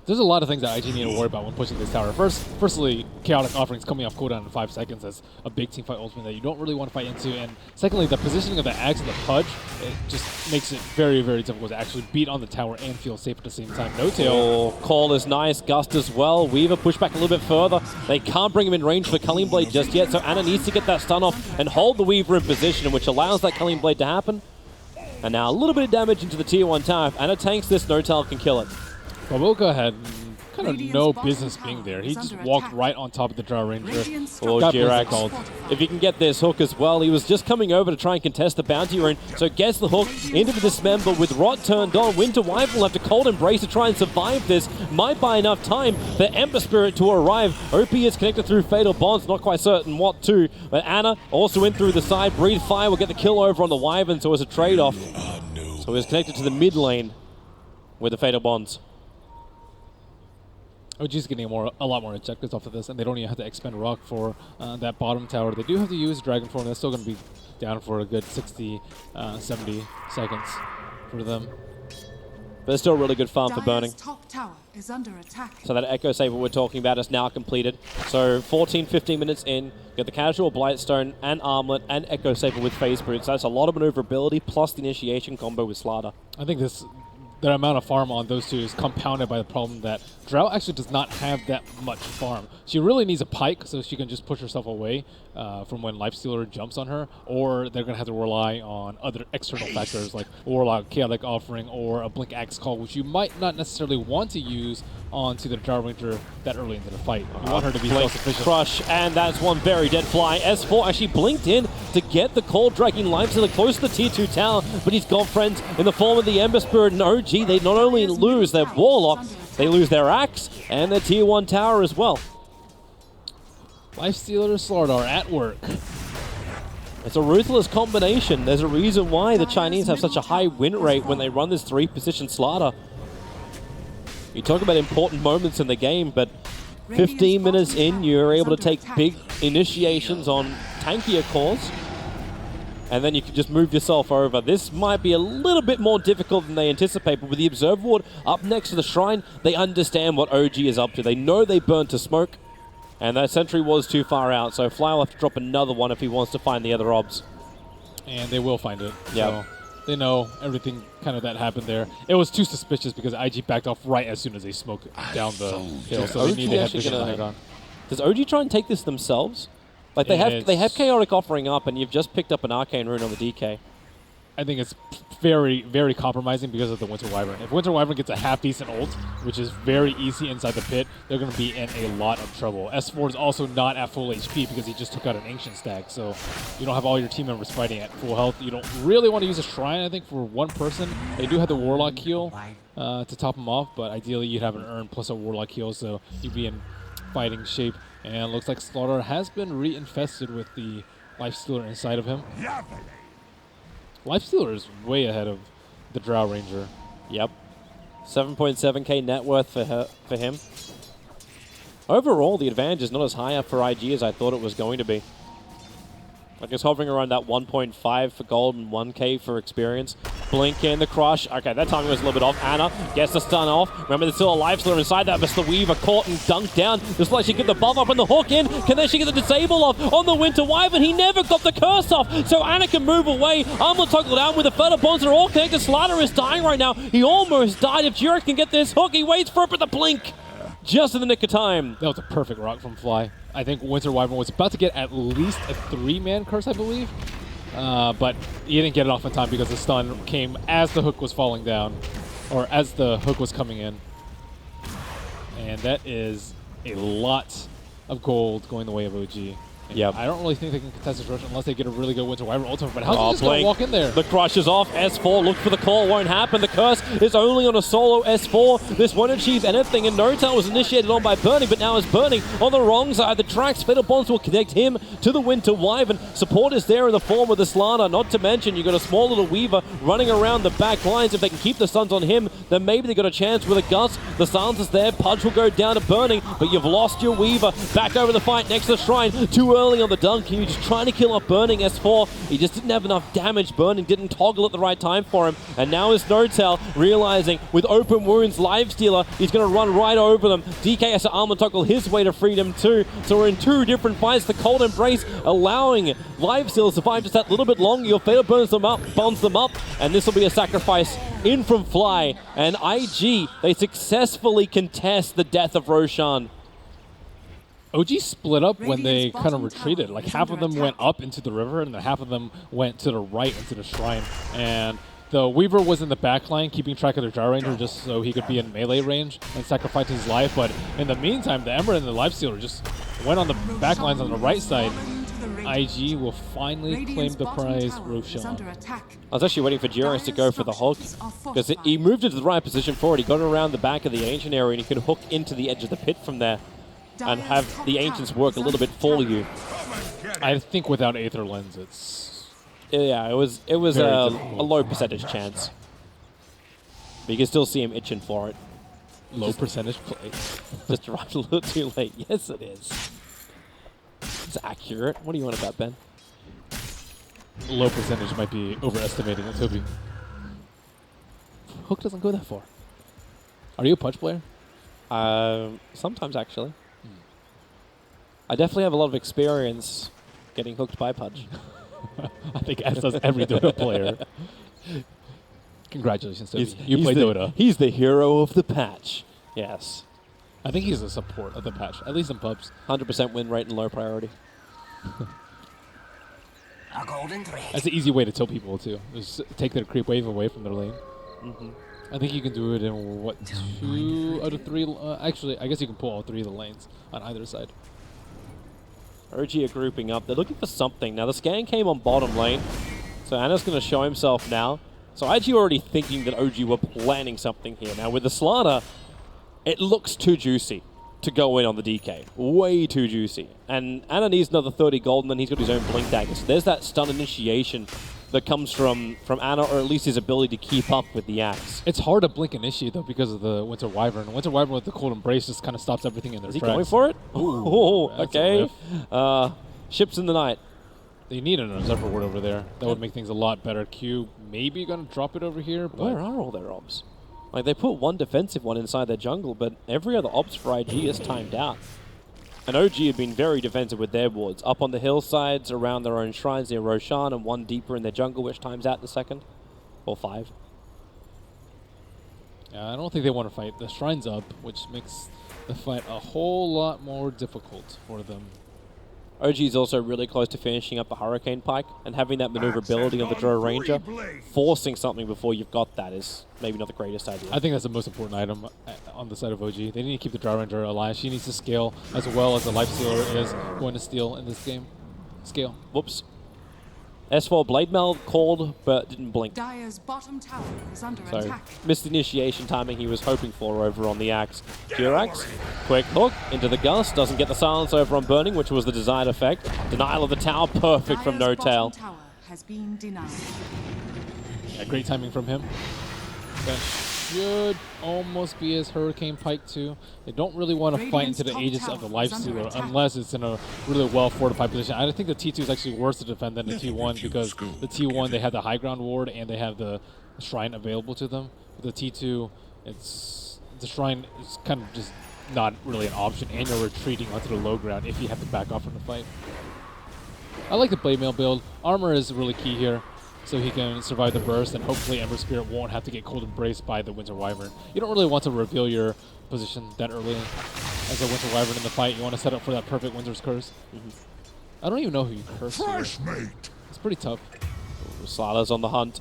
There's a lot of things that IG need to worry about when pushing this tower. Firstly, Chaotic Offerings coming off cooldown in 5 seconds. That's a big team fight ultimate that you don't really want to fight into. And secondly, the positioning of the Axe and the Pudge, it just makes it very, very difficult to actually beat on the tower and feel safe at the same time. No-Tail. Oh, call is nice. Gust as well. Weaver pushed back a little bit further. They can't bring him in range for Culling Blade just yet, so Ana needs to get that stun off and hold the Weaver in position, which allows that Culling Blade to happen. And now a little bit of damage into the tier 1 tower. If Ana tanks this, No-Tail can kill it. Baboka had kind of no business being there. He just walked right on top of the Drow Ranger. Oh, Jirax. If he can get this hook as well, he was just coming over to try and contest the bounty rune, so gets the hook into the Dismember with Rot turned on. Winter Wyvern will have to Cold Embrace to try and survive this. Might buy enough time for Ember Spirit to arrive. OP is connected through Fatal Bonds, not quite certain what to, but Ana also in through the side. Breathe Fire will get the kill over on the Wyvern, so it's a trade-off. So he's connected to the mid lane with the Fatal Bonds. OG's getting a lot more objectives off of this, and they don't even have to expend rock for that bottom tower. They do have to use Dragon Form. That's still going to be down for a good 60, 70 seconds for them. But it's still really good farm for Burning. Top tower is under attack. So that Echo Saber we're talking about is now completed. So 14, 15 minutes in, get the casual Blightstone and Armlet and Echo Saber with Phase Boot. So that's a lot of maneuverability plus the initiation combo with Slaughter. I think the amount of farm on those two is compounded by the problem that Drow actually does not have that much farm. She really needs a pike so she can just push herself away from when Lifestealer jumps on her, or they're going to have to rely on other external factors like Warlock, Chaotic Offering, or a Blink Axe Call, which you might not necessarily want to use onto the Drow Ranger that early into the fight. You want her to be Blink, self-sufficient. Crush, and that's one very dead fly. S4 actually blinked in to get the call, dragging Lifestealer close to the tier 2 tower, but he's got friends in the form of the Ember Spirit and OG. They not only lose their Warlock, they lose their Axe and their tier 1 tower as well. Lifestealer, Slardar at work. It's a ruthless combination. There's a reason why the Chinese have such a high win rate when they run this 3-position Slaughter. You talk about important moments in the game, but 15 minutes in, you're able to take big initiations on tankier cores, and then you can just move yourself over. This might be a little bit more difficult than they anticipate, but with the Observer Ward up next to the Shrine, they understand what OG is up to. They know they burnt to smoke, and that sentry was too far out, so Fly will have to drop another one if he wants to find the other obs. And they will find it. Yeah. So they know everything kind of that happened there. It was too suspicious because IG backed off right as soon as they smoked down the hill, so they need to have to get it on. Does OG try and take this themselves? Like they have Chaotic Offering up, and you've just picked up an Arcane Rune on the DK. I think it's very, very compromising because of the Winter Wyvern. If Winter Wyvern gets a half-decent ult, which is very easy inside the pit, they're going to be in a lot of trouble. S4 is also not at full HP because he just took out an Ancient Stag, so you don't have all your team members fighting at full health. You don't really want to use a Shrine, I think, for one person. They do have the Warlock heal to top them off, but ideally you'd have an Urn plus a Warlock heal, so you'd be in fighting shape. And looks like Slaughter has been re-infested with the Lifestealer inside of him. Lifestealer is way ahead of the Drow Ranger. Yep. 7.7k net worth for him. Overall, the advantage is not as high up for IG as I thought it was going to be. Like it's hovering around that 1.5 for gold and 1k for experience. Blink in the Crush. Okay, that timing was a little bit off. Anna gets the stun off. Remember, there's still a Lifestealer inside that, but the Weaver caught and dunked down. Just like she get the buff up and the hook in. Can then she get the disable off on the Winter Wyvern? He never got the curse off, so Anna can move away. Armor toggled down with the Feather Bonds are all connected. Slaughter is dying right now. He almost died. If Jurek can get this hook, he waits for it, but the blink just in the nick of time. That was a perfect rock from Fly. I think Winter Wyvern was about to get at least a 3-man curse, I believe. But he didn't get it off in time because the stun came as the hook was falling down, or as the hook was coming in. And that is a lot of gold going the way of OG. Yep. I don't really think they can contest this rush unless they get a really good Winter Wyvern ultimate. But how's he just going to walk in there? The Crush is off. S4 look for the call. Won't happen. The curse is only on a solo S4. This won't achieve anything. And No-Tail was initiated on by Burning, but now is Burning on the wrong side. The tracks, Feather Bonds will connect him to the Winter Wyvern. Support is there in the form of the Slana. Not to mention, you've got a small little Weaver running around the back lines. If they can keep the stuns on him, then maybe they got a chance with a Gus. The silence is there. Pudge will go down to Burning, but you've lost your Weaver. Back over the fight next to the Shrine. Too early on the dunk. He was just trying to kill off Burning S4. He just didn't have enough damage. Burning didn't toggle at the right time for him. And now is No-Tail realizing with open wounds, Lifestealer, he's going to run right over them. DK has to armor toggle his way to freedom too. So we're in two different fights. The Cold Embrace allowing Lifestealer to survive just that little bit longer. Your Fatal burns them up, and this will be a sacrifice in from Fly. And IG, they successfully contest the death of Roshan. OG split up when they kind of retreated. Like half of them went up into the river and then half of them went to the right into the Shrine. And the Weaver was in the back line keeping track of the Drow Ranger just so he could be in melee range and sacrifice his life. But in the meantime, the Ember and the Lifestealer just went on the back lines on the right side. IG will finally claim the prize, Roshan. I was actually waiting for Jurek to go for the hook because he moved into the right position for it. He got around the back of the Ancient area and he could hook into the edge of the pit from there and have the Ancients work a little bit for you. I think without Aether Lens, it's... Yeah, it was a low percentage chance. But you can still see him itching for it. Low percentage play. Just arrived a little too late. Yes, it is. It's accurate. What do you want about, Ben? low percentage might be overestimating it, Toby. Hook doesn't go that far. Are you a Pudge player? Sometimes, actually. I definitely have a lot of experience getting hooked by Pudge. I think as does every Dota player. Congratulations, Toby. You play the, Dota. He's the hero of the patch. Yes. I think he's a support of the patch, at least in pubs. 100% win rate and low priority. A golden thread. That's an easy way to tell people, too. Just take their creep wave away from their lane. I think you can do it in, what, 2 out of 3? Actually, I guess you can pull all 3 of the lanes on either side. OG are grouping up. They're looking for something. Now, the scan came on bottom lane, so Anna's going to show himself now. So IG already thinking that OG were planning something here. Now, with the Slaughter, it looks too juicy to go in on the DK. Way too juicy. And Anna needs another 30 gold, and then he's got his own Blink Dagger. So there's that stun initiation that comes from Anna, or at least his ability to keep up with the axe. It's hard to blink initiate, though, because of the Winter Wyvern. Winter Wyvern with the Cold Embrace just kind of stops everything in their Is he tracks. going for it? Ooh, Okay. Ships in the night. They need an Observer Ward over there. That would make things a lot better. Q maybe going to drop it over here, but... Where are all their ops? Like, they put one defensive one inside their jungle, but every other ops for IG is timed out. And OG have been very defensive with their wards. Up on the hillsides, around their own shrines near Roshan, and one deeper in their jungle, which times out in a second. Or 5. Yeah, I don't think they want to fight. The shrine's up, which makes the fight a whole lot more difficult for them. OG is also really close to finishing up the Hurricane Pike, and having that maneuverability on the Drow Ranger, forcing something before you've got that is maybe not the greatest idea. I think that's the most important item on the side of OG. They need to keep the Drow Ranger alive. She needs to scale as well as the Lifestealer is going to steal in this game. Scale. Whoops. S4 Blade Mail called, but didn't blink. Dire's bottom tower is under So, attack. missed the initiation timing he was hoping for over on the axe. Jirax, quick hook into the gust, doesn't get the silence over on Burning, which was the desired effect. Denial of the tower, perfect from No Dire's Tail. bottom tower has been denied. Yeah, great timing from him. That should almost be his Hurricane Pike too. They don't really want to fight into the Aegis of the Lifestealer unless it's in a really well fortified position. I think the T2 is actually worse to defend than the T1 because the T1 they have the high ground ward and they have the shrine available to them. With the T2, the shrine is kind of just not really an option, and you're retreating onto the low ground if you have to back off from the fight. I like the Blade Mail build. Armor is really key here, so he can survive the burst, and hopefully Ember Spirit won't have to get cold embraced by the Winter Wyvern. You don't really want to reveal your position that early as a Winter Wyvern in the fight. You want to set up for that perfect Winter's Curse. I don't even know who you curse here. It's pretty tough. Slala's on the hunt.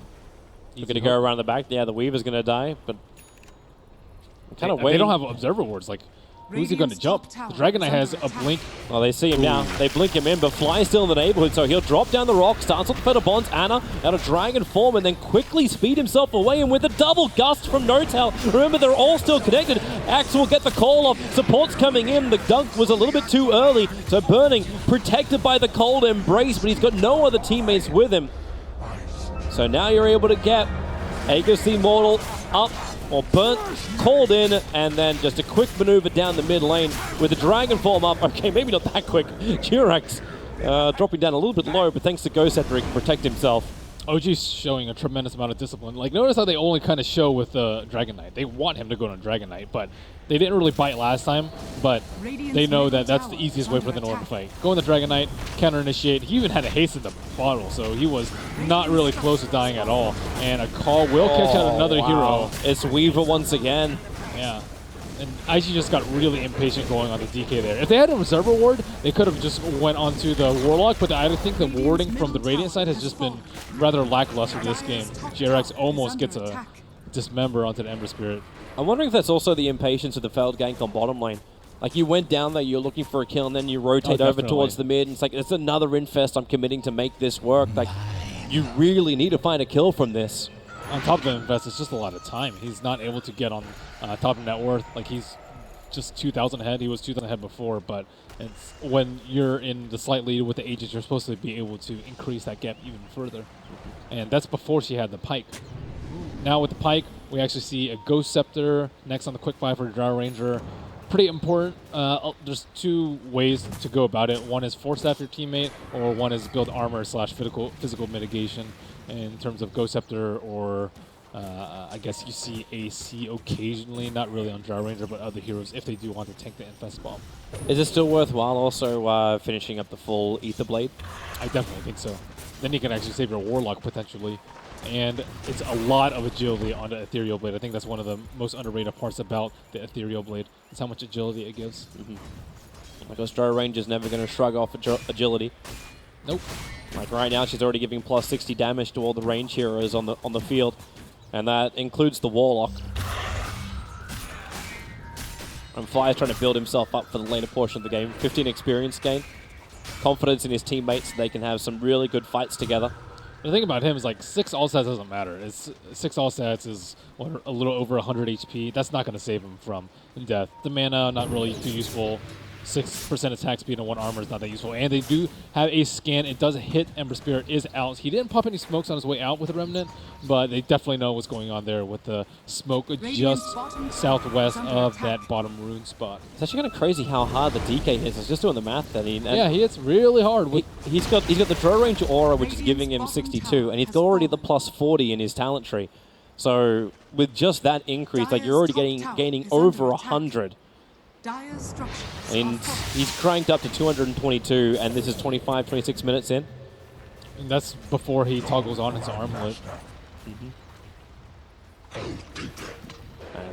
We're Easy going to go around the back. Yeah, the Weaver's going to die, but I'm kind of waiting. They don't have Observer Wards. Like, who's he going to jump? The Dragon Knight has a blink. Well, they see him now. They blink him in, but Fly's still in the neighborhood, so he'll drop down the rock, starts with the Feather Bonds, Anna out of Dragon form, and then quickly speed himself away, and with a double gust from No Tail. Remember, they're all still connected. Axe will get the call off. Support's coming in. The dunk was a little bit too early, so Burning protected by the cold embrace, but he's got no other teammates with him. So now you're able to get Aegis the Immortal up, or burnt, called in, and then just a quick maneuver down the mid lane with the Dragon form up. Okay, maybe not that quick. Jirax dropping down a little bit low, but thanks to Ghost Scepter, he can protect himself. OG's showing a tremendous amount of discipline. Like, notice how they only kind of show with the Dragon Knight. They want him to go on Dragon Knight, but they didn't really bite last time, but they know that that's the easiest way for them to fight. Go on the Dragon Knight, counter-initiate. He even had a haste in the bottle, so he was not really close to dying at all. And a call will catch out another hero. It's Weaver once again. Yeah. And IG just got really impatient going on the DK there. If they had a Observer Ward, they could have just went onto the Warlock, but I think the warding from the Radiant side has just been rather lackluster this game. JRX almost gets a dismember onto the Ember Spirit. I'm wondering if that's also the impatience of the failed gank on bottom lane. Like, you went down there, you're looking for a kill, and then you rotate over towards the mid, and it's like, it's another infest, I'm committing to make this work. Like, you really need to find a kill from this. On top of the invest, it's just a lot of time. He's not able to get on top of net worth. Like, he's just 2,000 ahead. He was 2,000 ahead before, but it's when you're in the slight lead with the Aegis, you're supposed to be able to increase that gap even further. And that's before she had the Pike. Now with the Pike, we actually see a Ghost Scepter next on the Quick 5 for the Drow Ranger. pretty important. There's two ways to go about it. One is force staff your teammate, or one is build armor / physical mitigation in terms of Ghost Scepter or I guess you see AC occasionally, not really on Gyro Ranger, but other heroes if they do want to tank the Infest Bomb. Is it still worthwhile also finishing up the full Ether Blade? I definitely think so. Then you can actually save your Warlock potentially. And it's a lot of agility on the Ethereal Blade. I think that's one of the most underrated parts about the Ethereal Blade. It's how much agility it gives. Because Gyro Ranger's never going to shrug off agility. Nope. Like right now, she's already giving plus 60 damage to all the range heroes on the field. And that includes the Warlock. And Fly's trying to build himself up for the later portion of the game. 15 experience gain. Confidence in his teammates so they can have some really good fights together. The thing about him is like 6 all stats doesn't matter. It's 6 all stats is a little over 100 HP. That's not going to save him from death. The mana, not really too useful. 6% attack speed and 1 armor is not that useful. And they do have a scan. It does hit. Ember Spirit is out. He didn't pop any smokes on his way out with the Remnant, but they definitely know what's going on there with the smoke just southwest of that bottom rune spot. It's actually kind of crazy how hard the DK hits. I was just doing the math that he hits really hard. He's got the Draw Range Aura, which is giving him 62, and he's got already the plus 40 in his talent tree. So with just that increase, like you're already gaining over 100. And he's cranked up to 222, and this is 25, 26 minutes in. And that's before he toggles on his armlet.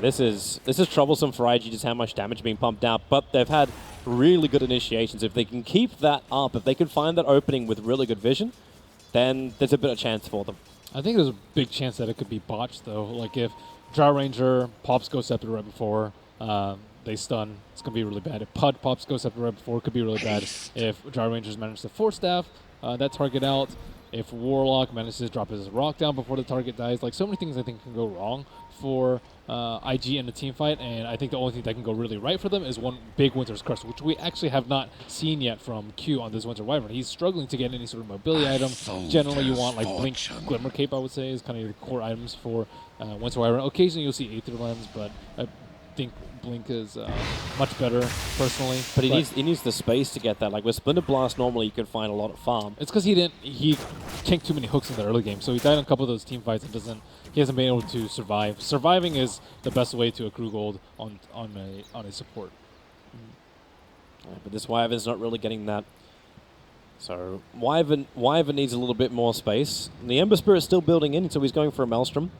This is troublesome for IG, just how much damage being pumped out, but they've had really good initiations. If they can keep that up, if they can find that opening with really good vision, then there's a bit of chance for them. I think there's a big chance that it could be botched, though. Like if Gyro Ranger pops Ghost Scepter right before they stun, it's going to be really bad. If Pud pops Ghost Scepter right before, it could be really bad. If Gyro Rangers manage to force staff that target out, if Warlock manages to drop his rock down before the target dies, like so many things I think can go wrong for IG in the team fight, and I think the only thing that can go really right for them is one big Winter's Curse, which we actually have not seen yet from Q on this Winter Wyvern. He's struggling to get any sort of mobility item. Generally, you want like Blink, Glimmer Cape, I would say, is kind of your core items for Winter Wyvern. Occasionally, you'll see Aether Lens, but I think Blink is much better personally. But he needs the space to get that. Like with Splinter Blast, normally you can find a lot of farm. It's because he tanked too many hooks in the early game, so he died in a couple of those team fights and he hasn't been able to survive. Surviving is the best way to accrue gold on a support. But this Wyvern's not really getting that. So Wyvern needs a little bit more space. And the Ember Spirit's still building in, so he's going for a Maelstrom.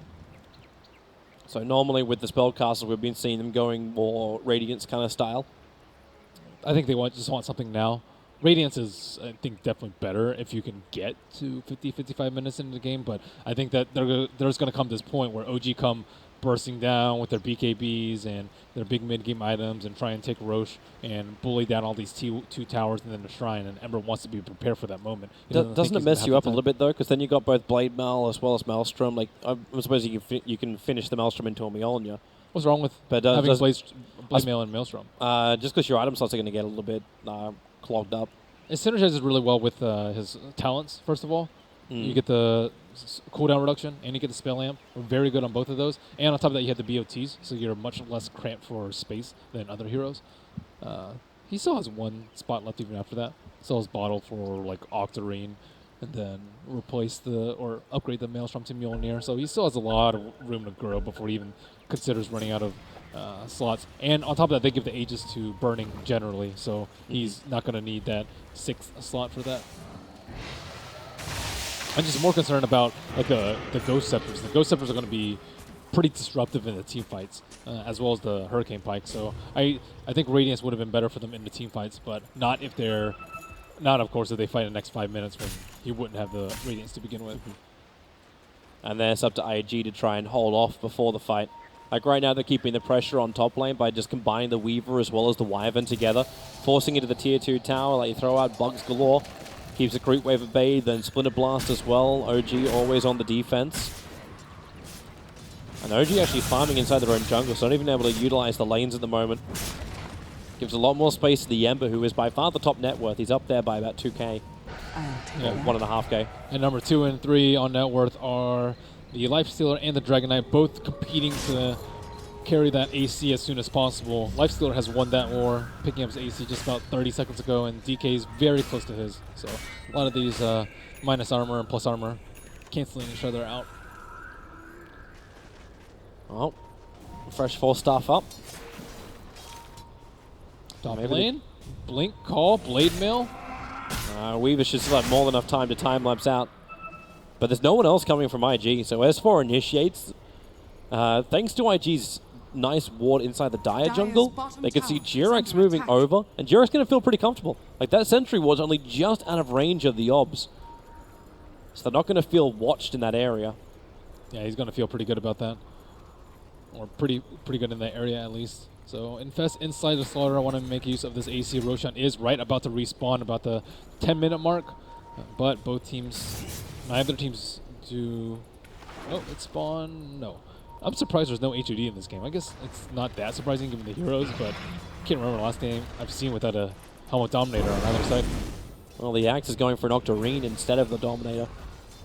So normally with the Spellcasters, we've been seeing them going more Radiance kind of style. I think they just want something now. Radiance is, I think, definitely better if you can get to 50, 55 minutes into the game, but I think that there's going to come this point where OG come bursting down with their BKBs and their big mid-game items and try and take Roche and bully down all these two towers and then the Shrine, and Ember wants to be prepared for that moment. Doesn't it mess you up a little bit, though? Because then you got both Blade Mail as well as Maelstrom. Like, I suppose you can finish the Maelstrom into a Mjolnir. What's wrong with having Blade Mail and Maelstrom? Just because your item slots are going to get a little bit clogged up. It synergizes really well with his talents, first of all. You get the cooldown reduction, and you get the spell amp. We're very good on both of those. And on top of that, you have the BOTs, so you're much less cramped for space than other heroes. He still has one spot left even after that. Still has Bottle for like Octarine, and then upgrade the Maelstrom to Mjolnir. So he still has a lot of room to grow before he even considers running out of slots. And on top of that, they give the Aegis to Burning generally, so he's not going to need that 6th slot for that. I'm just more concerned about like the Ghost Scepters. The Ghost Scepters are going to be pretty disruptive in the team fights, as well as the Hurricane Pike. So I think Radiance would have been better for them in the team fights, but not of course, if they fight in the next 5 minutes when he wouldn't have the Radiance to begin with. And then it's up to IG to try and hold off before the fight. Like right now, they're keeping the pressure on top lane by just combining the Weaver as well as the Wyvern together, forcing into the tier 2 tower. Like you throw out bugs galore. Keeps the Creep Wave at bay, then Splinter Blast as well. OG always on the defense. And OG actually farming inside their own jungle, so not even able to utilize the lanes at the moment. Gives a lot more space to the Ember, who is by far the top net worth. He's up there by about 2k. Yeah, 1.5k. And number 2 and 3 on net worth are the Lifestealer and the Dragon Knight, both competing to carry that AC as soon as possible. Lifestealer has won that war, picking up his AC just about 30 seconds ago, and DK is very close to his. So a lot of these minus armor and plus armor canceling each other out. Oh, fresh 4-staff up. Top Maybe lane, blink, call, blade mail. Weaver should still have more than enough time to time-lapse out. But there's no one else coming from IG, so S4 initiates. Thanks to IG's nice ward inside the Dire jungle, they can see Jirax moving over, and Jirax going to feel pretty comfortable. Like, that sentry ward's only just out of range of the obs. So they're not going to feel watched in that area. Yeah, he's going to feel pretty good about that. Or pretty good in that area, at least. So Infest inside the Slaughter. I want to make use of this AC. Roshan is right about to respawn, about the 10-minute mark. But both teams, neither teams do... Oh, it spawned... No. I'm surprised there's no HUD in this game. I guess it's not that surprising given the heroes, but I can't remember the last game I've seen without a Helmet Dominator on either side. Well, the Axe is going for an Octarine instead of the Dominator.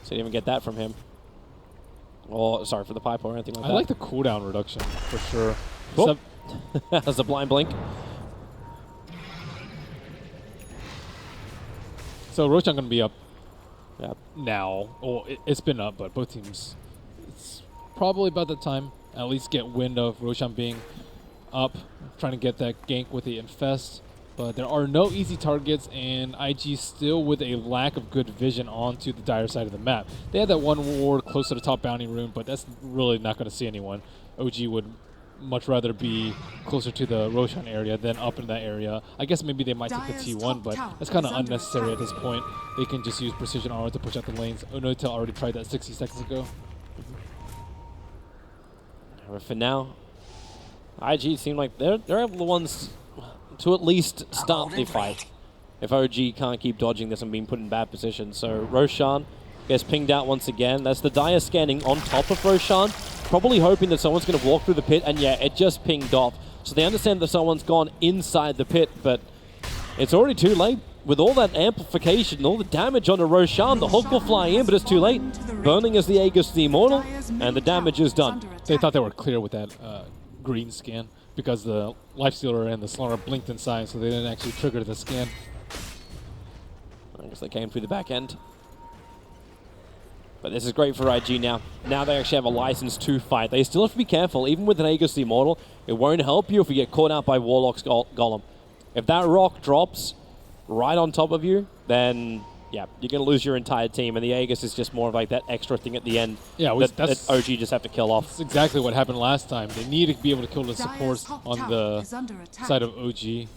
So didn't even get that from him. Or, sorry, for the Piper or anything like that. I like the cooldown reduction, for sure. Oh. That's a blind blink. So Roshan going to be up now. Well, it's been up, but both teams, it's probably about the time at least get wind of Roshan being up, trying to get that gank with the Infest. But there are no easy targets, and IG still with a lack of good vision onto the Dire side of the map. They had that one ward close to the top bounty room, but that's really not going to see anyone. OG would much rather be closer to the Roshan area than up in that area. I guess maybe they might take the T1, but that's kind of unnecessary at this point. They can just use precision armor to push out the lanes. Unotel already tried that 60 seconds ago. But for now, IG seem like they're the ones to at least start the fight. If OG can't keep dodging this and being put in bad position. So Roshan gets pinged out once again. That's the Dire scanning on top of Roshan. Probably hoping that someone's going to walk through the pit, and yeah, it just pinged off. So they understand that someone's gone inside the pit, but it's already too late. With all that amplification, all the damage onto Roshan, the hook will fly in, but it's too late. Burning as the Aegis the Immortal, and the damage is done. They thought they were clear with that green scan because the Lifestealer and the Slaughter blinked inside, so they didn't actually trigger the scan. I guess they came through the back end. But this is great for IG now. Now they actually have a license to fight. They still have to be careful. Even with an Aegis the Immortal, it won't help you if you get caught out by Warlock's Golem. If that rock drops right on top of you, then yeah, you're going to lose your entire team. And the Aegis is just more of like that extra thing at the end that OG just have to kill off. That's exactly what happened last time. They need to be able to kill the supports on the side of OG.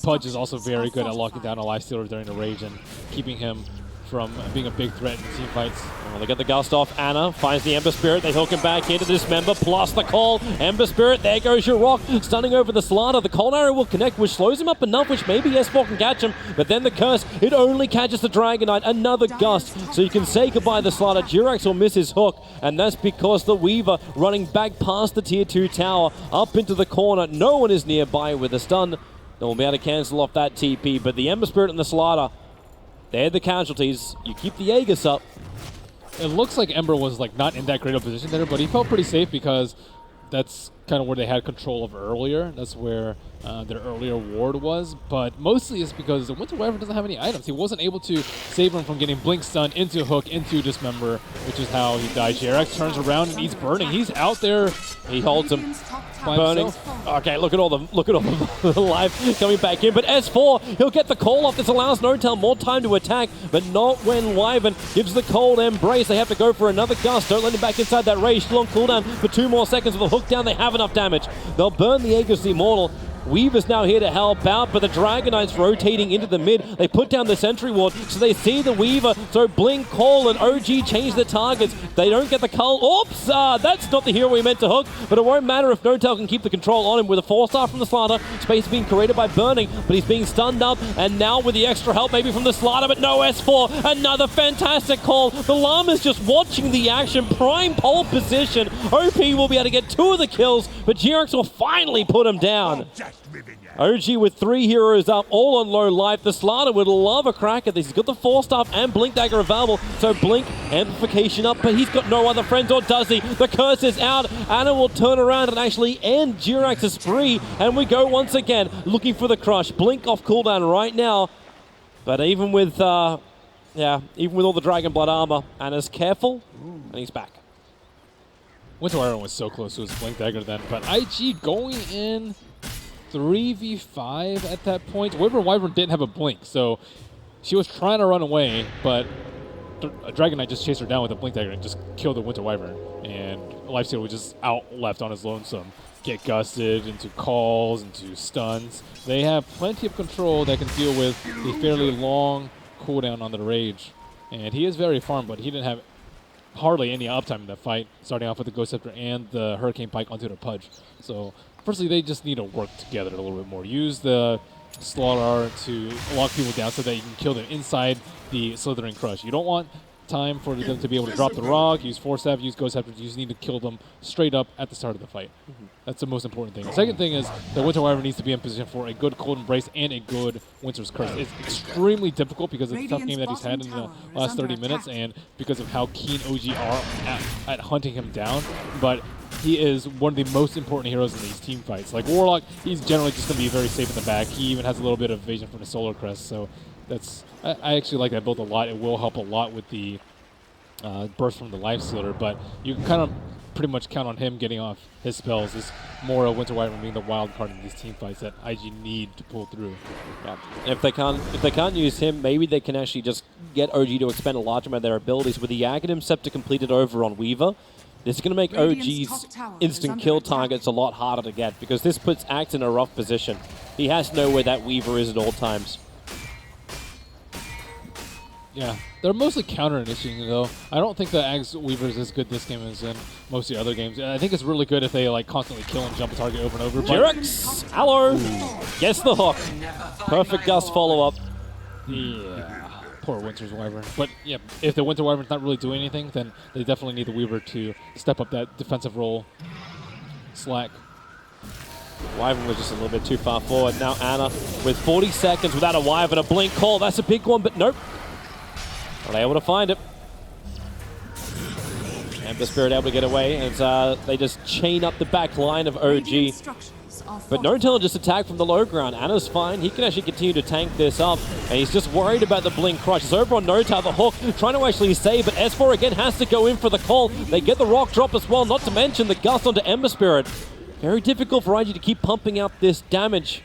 Pudge is also very good at locking down a Lifestealer during the rage and keeping him from being a big threat in team fights. Well, they get the gust off. Anna finds the Ember Spirit. They hook him back into Dismember, plus the call. Ember Spirit, there goes your rock. Stunning over the Slaughter. The cold arrow will connect, which slows him up enough, which maybe S4 can catch him. But then the curse, it only catches the Dragon Knight. Another gust. So you can say goodbye to the Slaughter. Jirax will miss his hook, and that's because the Weaver running back past the tier 2 tower, up into the corner. No one is nearby with a stun. They'll be able to cancel off that TP, but the Ember Spirit and the Slaughter, they're the casualties. You keep the Aegis up. It looks like Ember was like not in that great of a position there, but he felt pretty safe because that's kind of where they had control of earlier. That's where their earlier ward was, but mostly it's because the Winter Wyvern doesn't have any items. He wasn't able to save him from getting Blink Stun into Hook, into Dismember, which is how he died. Jirax turns around and he's burning. He's out there. He holds him. Burning. Okay, look at all the life coming back in. But S4, he'll get the call off. This allows Notel more time to attack, but not when Wyvern gives the cold embrace. They have to go for another gust. Don't let him back inside that rage. Still on cooldown for 2 more seconds. With the hook down, they have enough damage. They'll burn the Aegis the Immortal. Weaver's now here to help out, but the Dragon Knight's rotating into the mid. They put down the sentry ward, so they see the Weaver. So Blink, Call, and OG change the targets. They don't get the cull. Oops! That's not the hero we meant to hook, but it won't matter if Notel can keep the control on him with a 4-star from the Slaughter. Space being created by Burning, but he's being stunned up, and now with the extra help maybe from the Slaughter, but no S4. Another fantastic call. The Llama's just watching the action. Prime pole position. OP will be able to get 2 of the kills, but Jirax will finally put him down. OG with 3 heroes up, all on low life. The Slaughter would love a crack at this. He's got the Force Staff and Blink Dagger available, so Blink amplification up, but he's got no other friends, or does he? The curse is out. Anna will turn around and actually end Durax's spree, and we go once again looking for the crush. Blink off cooldown right now, but even with all the Dragon Blood armor, Anna's careful, and he's back. Winter Wyvern was so close to his Blink Dagger then, but IG going in 3v5 at that point. Wyvern didn't have a blink, so she was trying to run away, but Dragon Knight just chased her down with a Blink Dagger and just killed the Winter Wyvern. And Lifesteal was just out left on his lonesome. Get gusted into calls, into stuns. They have plenty of control that can deal with a fairly long cooldown on the Rage. And he is very farmed, but he didn't have hardly any uptime in that fight, starting off with the Ghost Scepter and the Hurricane Pike onto the Pudge. So firstly, they just need to work together a little bit more. Use the Slaughter to lock people down so that you can kill them inside the Slithering Crush. You don't want time for them to be able to drop the rock, use Force Staff, use Ghost Scepter. You just need to kill them straight up at the start of the fight. That's the most important thing. The second thing is that Winter Wyvern needs to be in position for a good Cold Embrace and a good Winter's Curse. It's extremely difficult because of the tough game that he's had in the last 30 minutes and because of how keen OG are at hunting him down. But he is one of the most important heroes in these team fights. Like Warlock, he's generally just going to be very safe in the back. He even has a little bit of evasion from the Solar Crest, so that's I actually like that build a lot. It will help a lot with the burst from the Life Stealer, but you can kind of pretty much count on him getting off his spells. It's more of Winter Wyvern being the wild card in these team fights that IG need to pull through. Yeah. If they can't use him, maybe they can actually just get OG to expend a large amount of their abilities. With the Aghanim Scepter completed over on Weaver, this is going to make OG's instant kill targets a lot harder to get, because this puts Axe in a rough position. He has to know where that Weaver is at all times. Yeah, they're mostly counter-initiating though. I don't think the Axe Weaver is as good this game as in most of the other games. I think it's really good if they like constantly kill and jump a target over and over. Jirax! Hello! Guess the hook. Perfect Gust follow-up. Yeah, poor Winter's Wyvern. But yeah, if the Winter Wyvern's not really doing anything, then they definitely need the Weaver to step up that defensive role. Slack. Wyvern was just a little bit too far forward. Now Anna with 40 seconds without a Wyvern, a blink call. That's a big one, but nope. Not able to find it. Ember Spirit able to get away as they just chain up the back line of OG. But Nortel just attacked from the low ground. Anna's fine. He can actually continue to tank this up. And he's just worried about the Blink Crush. It's over on Nortel, the hook, trying to actually save, but S4 again has to go in for the call. They get the rock drop as well, not to mention the gust onto Ember Spirit. Very difficult for IG to keep pumping out this damage.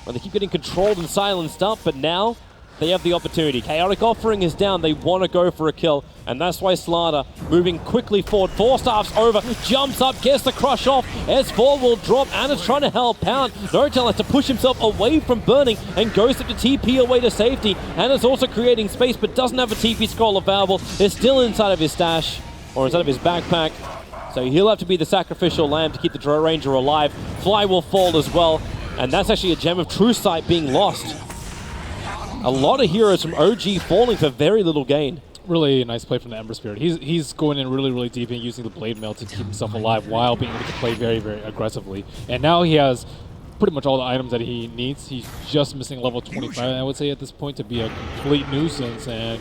Well, they keep getting controlled and silenced up, but now they have the opportunity. Chaotic Offering is down. They want to go for a kill, and that's why Slaughter moving quickly forward. Force Staff's over, jumps up, gets the crush off. S4 will drop. Anna's trying to help out. Nortel has to push himself away from burning and goes up to TP away to safety. Anna's also creating space, but doesn't have a TP scroll available. It's still inside of his stash, or inside of his backpack. So he'll have to be the sacrificial lamb to keep the Drow Ranger alive. Fly will fall as well, and that's actually a Gem of True Sight being lost. A lot of heroes from OG falling for very little gain. Really nice play from the Ember Spirit. He's going in really, really deep and using the Blade Mail to keep himself alive while being able to play very, very aggressively. And now he has pretty much all the items that he needs. He's just missing level 25, I would say, at this point to be a complete nuisance. And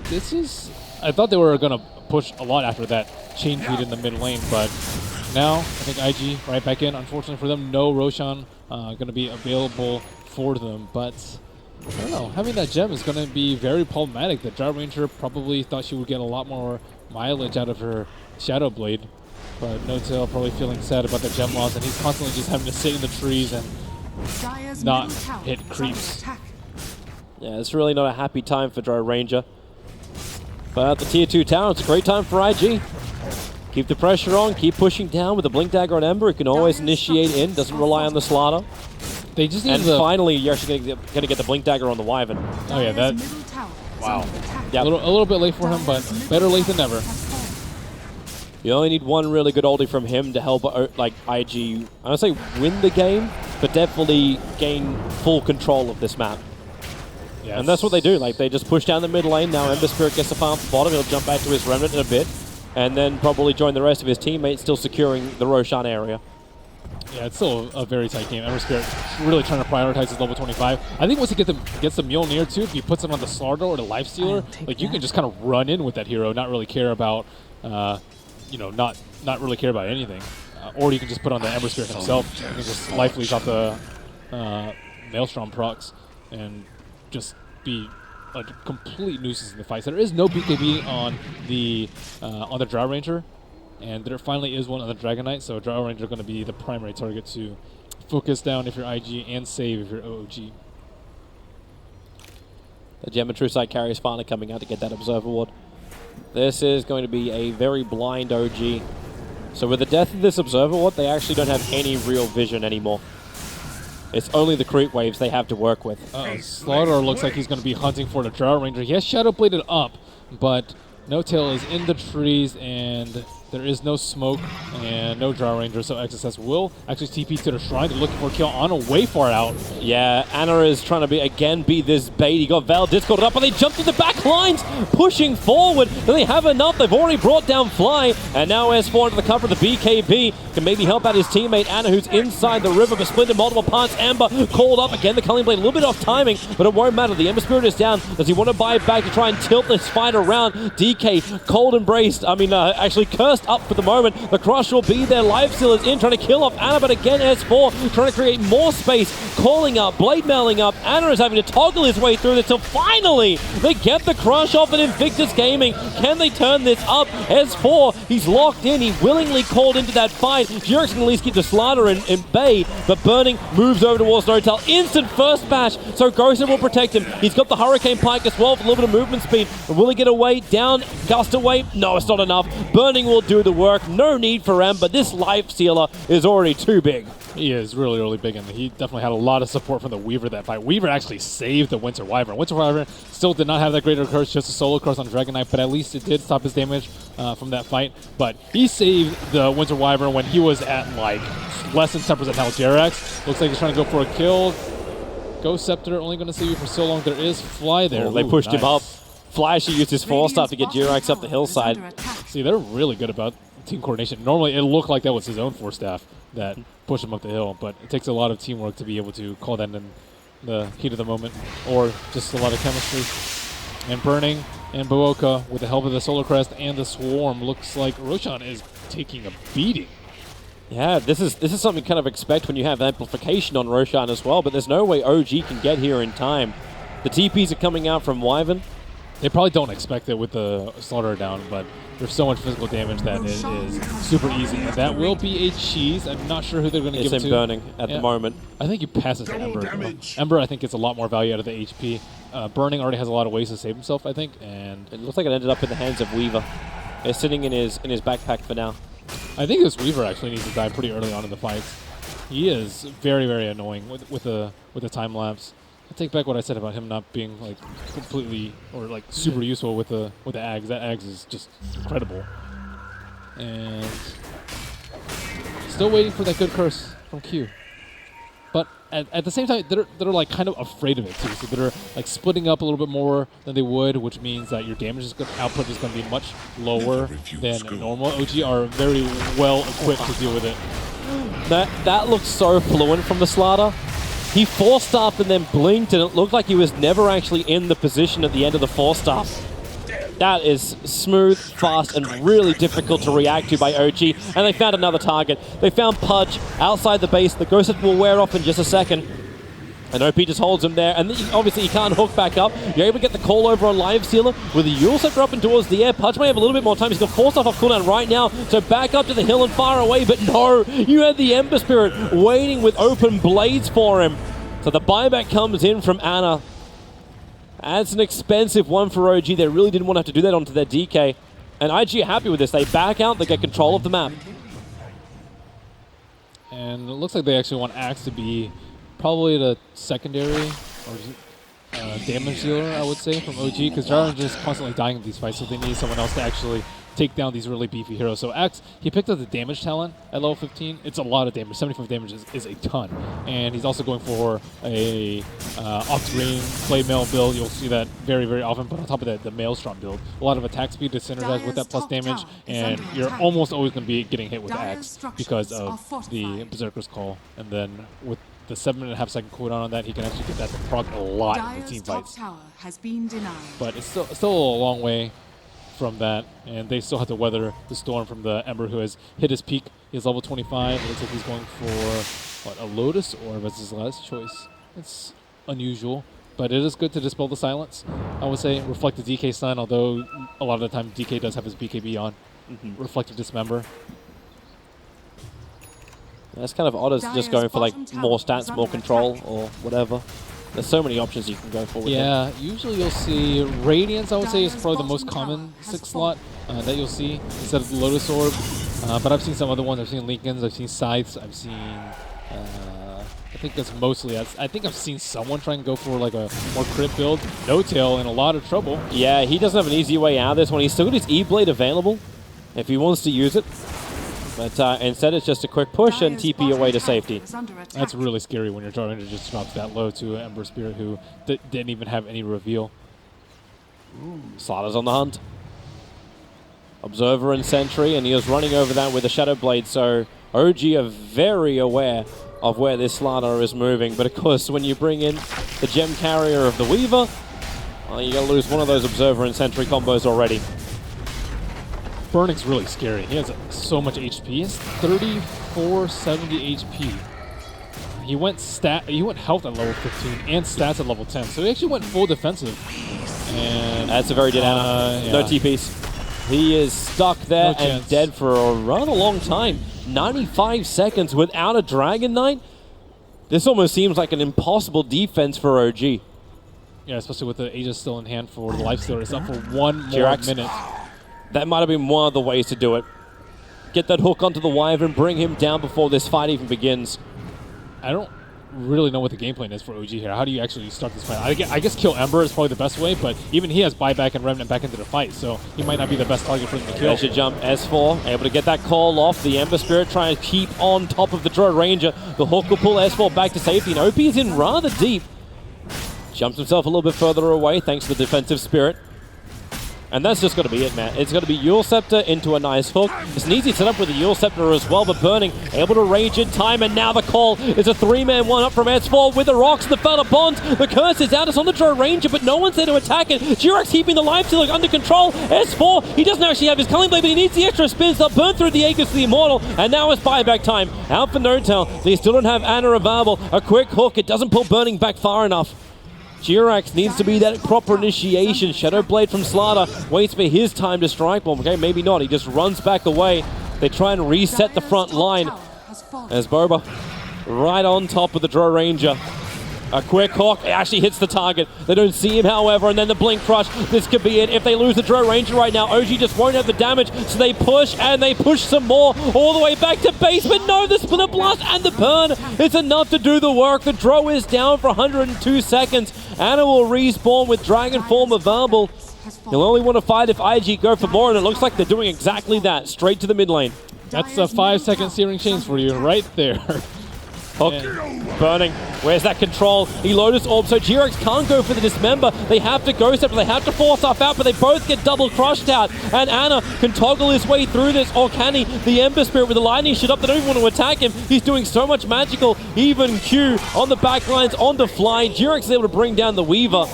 this is... I thought they were going to push a lot after that chain feed in the mid lane, but now I think IG right back in. Unfortunately for them, no Roshan going to be available for them, but... I don't know, having that gem is going to be very problematic. The Drow Ranger probably thought she would get a lot more mileage out of her Shadow Blade, but Nortel probably feeling sad about the gem loss, and he's constantly just having to sit in the trees and not hit creeps. Yeah, it's really not a happy time for Drow Ranger. But the tier 2 tower, it's a great time for IG. Keep the pressure on, keep pushing down with the Blink Dagger on Ember. It can always initiate in, doesn't rely on the Slaughter. They just need and finally, you're actually going to get the Blink Dagger on the Wyvern. Oh yeah, that... Wow. Yep. A little bit late for him, but better late than never. You only need one really good ulti from him to help like IG, I don't say win the game, but definitely gain full control of this map. Yes. And that's what they do. Like, they just push down the mid lane. Now Ember Spirit gets the farm at the bottom. He'll jump back to his Remnant in a bit, and then probably join the rest of his teammates, still securing the Roshan area. Yeah, it's still a very tight game. Ember Spirit really trying to prioritize his level 25. I think once he gets the Mjolnir too, if he puts him on the Slaughter or the Lifestealer, like you can just kind of run in with that hero, not really care about, you know, not really care about anything. Or you can just put on the Ember Spirit himself and just life leech off the Maelstrom procs and just be a complete nuisance in the fight. So there is no BKB on the Drow Ranger. And there finally is one on the Dragon Knight, so Drow Ranger are going to be the primary target to focus down if you're IG and save if you're OOG. The Gem and True Sight carry is finally coming out to get that Observer Ward. This is going to be a very blind OG. So with the death of this Observer Ward, they actually don't have any real vision anymore. It's only the creep waves they have to work with. Slaughter looks like he's going to be hunting for the Drow Ranger. He has Shadow Bladed up, but No Tail is in the trees, and there is no smoke and no Drow Ranger, so XSS will actually TP to the shrine. They're looking for a kill on a way far out. Yeah, Ana is trying to be this bait. He got Val Discorded up, but they jumped to the back lines, pushing forward. Do they have enough? They've already brought down Fly, and now S4 into the cover of the BKB. Can maybe help out his teammate Ana, who's inside the river, but split in multiple parts. Amber called up again. The Culling Blade a little bit off timing, but it won't matter. The Ember Spirit is down. Does he want to buy it back to try and tilt this fight around? DK cold embraced. Actually cursed up for the moment. The Crush will be there. Lifesteal is in, trying to kill off Ana, but again S4 trying to create more space, calling up, blade mailing up. Ana is having to toggle his way through this till finally they get the Crush off at Invictus Gaming. Can they turn this up? S4, he's locked in. He willingly called into that fight. Jurix can at least get to Slaughter and Bay, but Burning moves over towards Notel. Instant first bash, so Ghosted will protect him. He's got the Hurricane Pike as well for a little bit of movement speed. Will he get away? Down, gust away? No, it's not enough. Burning will do the work. No need for M, but this Life Stealer is already too big. He is really, really big, and he definitely had a lot of support from the Weaver that fight. Weaver actually saved the Winter Wyvern. Winter Wyvern still did not have that greater curse, just a solo curse on Dragon Knight, but at least it did stop his damage from that fight. But he saved the Winter Wyvern when he was at like less than 10% health. Jerax looks like he's trying to go for a kill. Ghost Scepter only going to save you for so long. There is Fly there. Oh, they pushed him up. Flash used his Force Staff to get Jerax up the hillside. See, they're really good about team coordination. Normally, it looked like that was his own Force Staff that pushed him up the hill, but it takes a lot of teamwork to be able to call that in the heat of the moment, or just a lot of chemistry. And Burning and Booka, with the help of the Solar Crest and the Swarm, looks like Roshan is taking a beating. Yeah, this is something you kind of expect when you have amplification on Roshan as well, but there's no way OG can get here in time. The TPs are coming out from Wyvern. They probably don't expect it with the Slaughter down, but there's so much physical damage that it is super easy. And that will be a cheese. I'm not sure who they're going to give it to. It's in Burning at the moment. I think you pass it to Ember. Ember, I think, gets a lot more value out of the HP. Burning already has a lot of ways to save himself, I think. And it looks like it ended up in the hands of Weaver. It's sitting in his backpack for now. I think this Weaver actually needs to die pretty early on in the fights. He is very, very annoying with the time lapse. I take back what I said about him not being like completely or like super useful with the Ags. That Ags is just incredible. And still waiting for that good curse from Q. But at the same time, they're like kind of afraid of it too. So they're like splitting up a little bit more than they would, which means that your damage output is going to be much lower than normal. OG are very well equipped to deal with it. That looks so fluent from the Slaughter. He Force Staffed and then blinked, and it looked like he was never actually in the position at the end of the Force Staff. That is smooth, fast, and really difficult to react to by OG. And they found another target. They found Pudge outside the base. The Ghost will wear off in just a second. And OP just holds him there. And obviously he can't hook back up. You're able to get the call over on Live Sealer with the Yule Scepter up and towards the air. Pudge may have a little bit more time. He's got Force Staff off cooldown right now. So back up to the hill and far away. But no, you had the Ember Spirit waiting with open blades for him. So the buyback comes in from Ana. That's an expensive one for OG. They really didn't want to have to do that onto their DK. And IG are happy with this. They back out. They get control of the map. And it looks like they actually want Axe to be probably the secondary or damage dealer, I would say, from OG, because Jarvan is just constantly dying in these fights, so they need someone else to actually take down these really beefy heroes. So Axe, he picked up the damage talent at level 15. It's a lot of damage. 75 damage is a ton. And he's also going for a off-screen blade mail build. You'll see that very, very often. But on top of that, the Maelstrom build. A lot of attack speed to synergize with that plus damage. And you're almost always going to be getting hit with Axe because of the Berserker's Call. And then with the 7.5 second cooldown on that, he can actually get that to proc a lot in the team fights. Tower has been denied. But it's still a long way from that, and they still have to weather the storm from the Ember, who has hit his peak. He's level 25. It looks like he's going for, what, a Lotus Orb as his last choice. It's unusual, but it is good to dispel the silence. I would say reflect the DK stun, although a lot of the time DK does have his BKB on. Reflective Dismember. That's kind of odd as just going for like more stats, more control, or whatever. There's so many options you can go for with Yeah, usually you'll see Radiance, I would say, is probably the most common 6 slot that you'll see instead of the Lotus Orb. But I've seen some other ones. I've seen Lincolns, I've seen Scythes, I've seen... I think that's mostly... I think I've seen someone try and go for like a more crit build. No Tail in a lot of trouble. Yeah, he doesn't have an easy way out of this one. He's still got his E-Blade available if he wants to use it. But instead, it's just a quick push and TP away to safety. That's really scary when you're trying to just drop that low to an Ember Spirit who didn't even have any reveal. Slaughter's on the hunt. Observer and Sentry, and he was running over that with a Shadow Blade, so OG are very aware of where this Slaughter is moving. But of course, when you bring in the gem carrier of the Weaver, well, you're going to lose one of those Observer and Sentry combos already. Burning's really scary. He has so much HP. He has 3470 HP. He went health at level 15 and stats at level 10. So he actually went full defensive. And that's a very dead Ana. yeah. No TPs. He is stuck there and dead for a rather long time. 95 seconds without a Dragon Knight. This almost seems like an impossible defense for OG. Yeah, especially with the Aegis still in hand for the Lifestealer. It's up for one more minute. That might have been one of the ways to do it. Get that hook onto the Wyvern, bring him down before this fight even begins. I don't really know what the game plan is for OG here. How do you actually start this fight? I guess kill Ember is probably the best way, but even he has buyback and Remnant back into the fight, so he might not be the best target for them to kill. They should jump S4, able to get that call off. The Ember Spirit trying to keep on top of the Drow Ranger. The hook will pull S4 back to safety, and OP is in rather deep. Jumps himself a little bit further away thanks to the defensive Spirit. And that's just going to be it, man. It's going to be Eul Scepter into a nice hook. It's an easy setup with the Eul Scepter as well, but Burning able to range in time, and now the call is a 3-man 1-up from S4 with the rocks and the Fellow Bonds. The curse is out. It's on the Drow Ranger, but no one's there to attack it. Jirax keeping the Lifestealer under control. S4, he doesn't actually have his Culling Blade, but he needs the extra spins. They'll burn through the Aegis to the Immortal, and now it's buyback time. Out for No Tail. They still don't have Ana available. A quick hook. It doesn't pull Burning back far enough. Jirax needs to be that proper initiation. Shadow Blade from Slaughter waits for his time to strike. Well, okay, maybe not. He just runs back away. They try and reset the front line. As Boba right on top of the Drow Ranger. A quick hook, it actually hits the target. They don't see him, however, and then the Blink Crush. This could be it. If they lose the Drow Ranger right now, OG just won't have the damage, so they push, and they push some more, all the way back to base, but no, the Splinter Blast and the burn. It's enough to do the work. The Drow is down for 102 seconds. Ana will respawn with Dragon Form available. He'll only want to fight if IG go for more, and it looks like they're doing exactly that, straight to the mid lane. That's a 5-second Searing Chains for you right there. Hook, Burning, where's that control? He Lotus Orb, so Jirax can't go for the Dismember. They have to Ghost Step, they have to force off out, but they both get double crushed out. And Ana can toggle his way through this, or can he? The Ember Spirit with the lightning shit up, they don't even want to attack him. He's doing so much magical, even Q on the backlines, on the fly. Jirax is able to bring down the Weaver.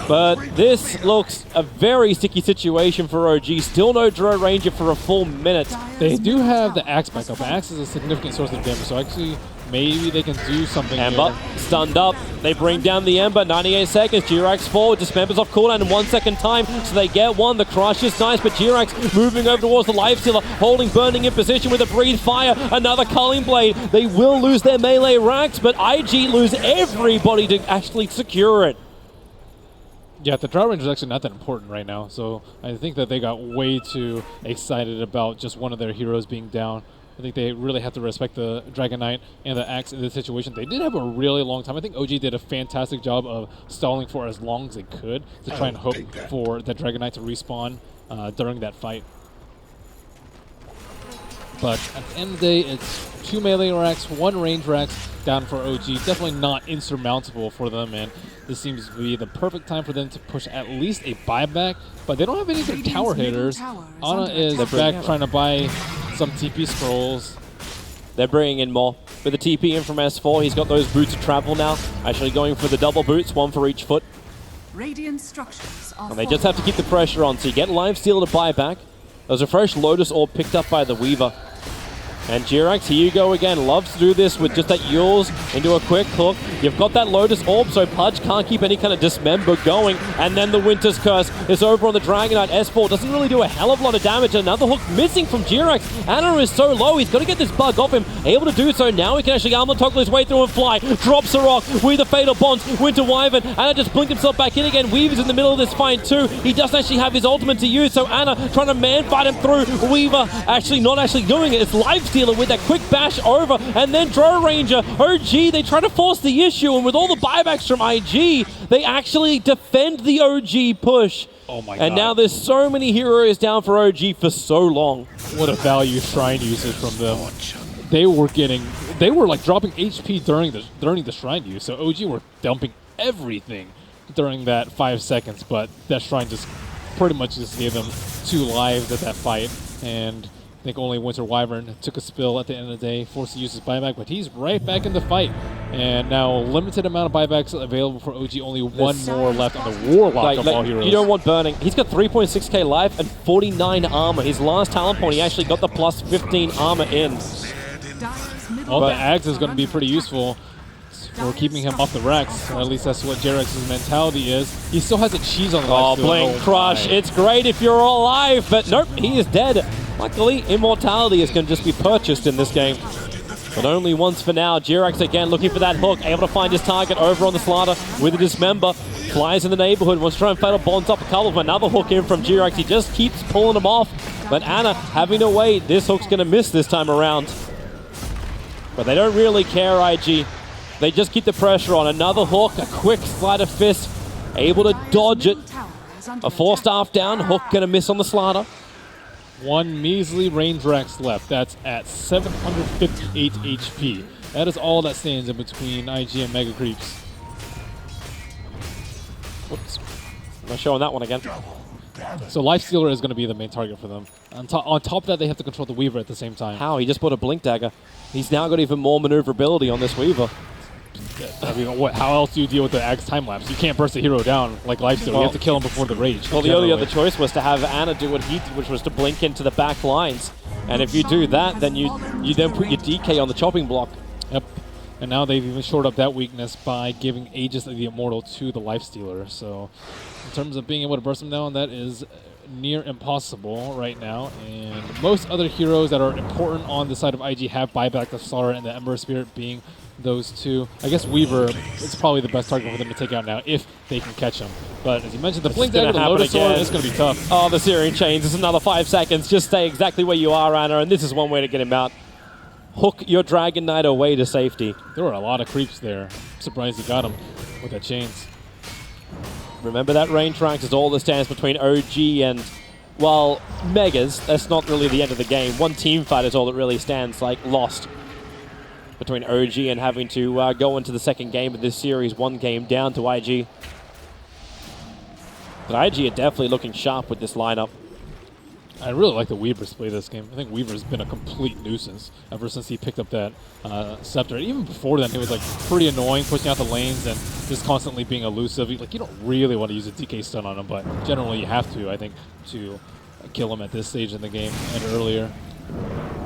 But this looks a very sticky situation for OG. Still no Drow Ranger for a full minute. They do have the Axe back up. Axe is a significant source of damage, so actually maybe they can do something Ember, here. stunned up. They bring down the Ember. 98 seconds. Jirax forward. Dismembers off cooldown in 1 second time. So they get one. The crush is nice, but Jirax moving over towards the Lifestealer, holding Burning in position with a Breathe Fire. Another Culling Blade. They will lose their melee racks, but IG lose everybody to actually secure it. Yeah, the Drow Ranger is actually not that important right now, so I think that they got way too excited about just one of their heroes being down. I think they really have to respect the Dragon Knight and the Axe in this situation. They did have a really long time. I think OG did a fantastic job of stalling for as long as they could to try and hope for the Dragon Knight to respawn during that fight. But at the end of the day, it's 2 melee racks, 1 range racks down for OG. Definitely not insurmountable for them, and this seems to be the perfect time for them to push at least a buyback. But they don't have any good tower hitters. Ana is back trying to buy some TP scrolls. They're bringing in more. With the TP in from S4, he's got those boots of travel now. Actually going for the double boots, 1 for each foot. Radiant structures are And they just have to keep the pressure on. So you get Lifesteal to buy back. There's a fresh Lotus Orb picked up by the Weaver. And Jirax, here you go again. Loves to do this with just that Yules into a quick hook. You've got that Lotus Orb, so Pudge can't keep any kind of dismember going. And then the Winter's Curse is over on the Dragonite. S4 doesn't really do a hell of a lot of damage. Another hook missing from Jirax. Ana is so low, he's got to get this bug off him. Able to do so now. He can actually armor toggle his way through and fly. Drops a rock with the Fatal Bonds. Winter Wyvern. Ana just blinked himself back in again. Weaver's in the middle of this fight too. He doesn't actually have his ultimate to use, so Ana trying to man fight him through. Weaver actually not actually doing it. It's Lifestealer with that quick bash over, and then Drone Ranger. OG, they try to force the issue, and with all the buybacks from IG, they actually defend the OG push. Oh my god. And now there's so many heroes down for OG for so long. What a value shrine usage from them. They were like dropping HP during the shrine use, so OG were dumping everything during that 5 seconds, but that shrine just pretty much just gave them 2 lives at that fight, and I think only Winter Wyvern took a spill at the end of the day, forced to use his buyback, but he's right back in the fight. And now limited amount of buybacks available for OG, only 1 more left on the Warlock of all heroes. You don't want burning. He's got 3.6k life and 49 armor. His last talent point, he actually got the plus 15 armor in. Well, the Axe is going to be pretty useful for keeping him off the racks. At least that's what Jirax's mentality is. He still has a cheese on the left. Blink Crush. It's great if you're alive, but nope, he is dead. Luckily, immortality is going to just be purchased in this game. But only once for now. Jirax again looking for that hook, able to find his target over on the Slaughter with a Dismember. Flies in the neighborhood, wants to try and Fatal Bonds up a couple of another hook in from Jirax. He just keeps pulling him off. But Ana having to wait. This hook's going to miss this time around. But they don't really care, IG. They just keep the pressure on. Another hook, a quick Sleight of Fist. Able to dodge it. A 4-staff down, hook going to miss on the Slaughter. 1 measly range racks left. That's at 758 HP. That is all that stands in between IG and Mega Creeps. Whoops. I'm not showing that one again. So Lifestealer is going to be the main target for them. On top of that, they have to control the Weaver at the same time. How? He just put a Blink Dagger. He's now got even more maneuverability on this Weaver. I mean, how else do you deal with the Axe time-lapse? You can't burst a hero down like Lifestealer. You have to kill him before the rage. Well, the only other choice was to have Ana do what he did, which was to blink into the back lines. And if you do that, then you then put your DK on the chopping block. Yep. And now they've even shored up that weakness by giving Aegis of the Immortal to the Lifestealer. So in terms of being able to burst him down, that is near impossible right now. And most other heroes that are important on the side of IG have buyback, the Slaughter and the Ember Spirit being those 2. I guess Weaver is probably the best target for them to take out now if they can catch him. But as you mentioned, the Blink Dagger, the Lotus Sword, is going to be tough. Oh, the Searing Chains is another 5 seconds. Just stay exactly where you are, Ana, and this is one way to get him out. Hook your Dragon Knight away to safety. There were a lot of creeps there. I'm surprised he got him with that chains. Remember that range rank is all that stands between OG and, well, Megas. That's not really the end of the game. One team fight is all that really stands, like, lost between OG and having to go into the second game of this series, 1 game down to IG. But IG are definitely looking sharp with this lineup. I really like the Weaver's play this game. I think Weaver's been a complete nuisance ever since he picked up that Scepter. Even before then, he was like pretty annoying, pushing out the lanes and just constantly being elusive. Like, you don't really want to use a DK stun on him, but generally you have to, I think, to kill him at this stage in the game and earlier.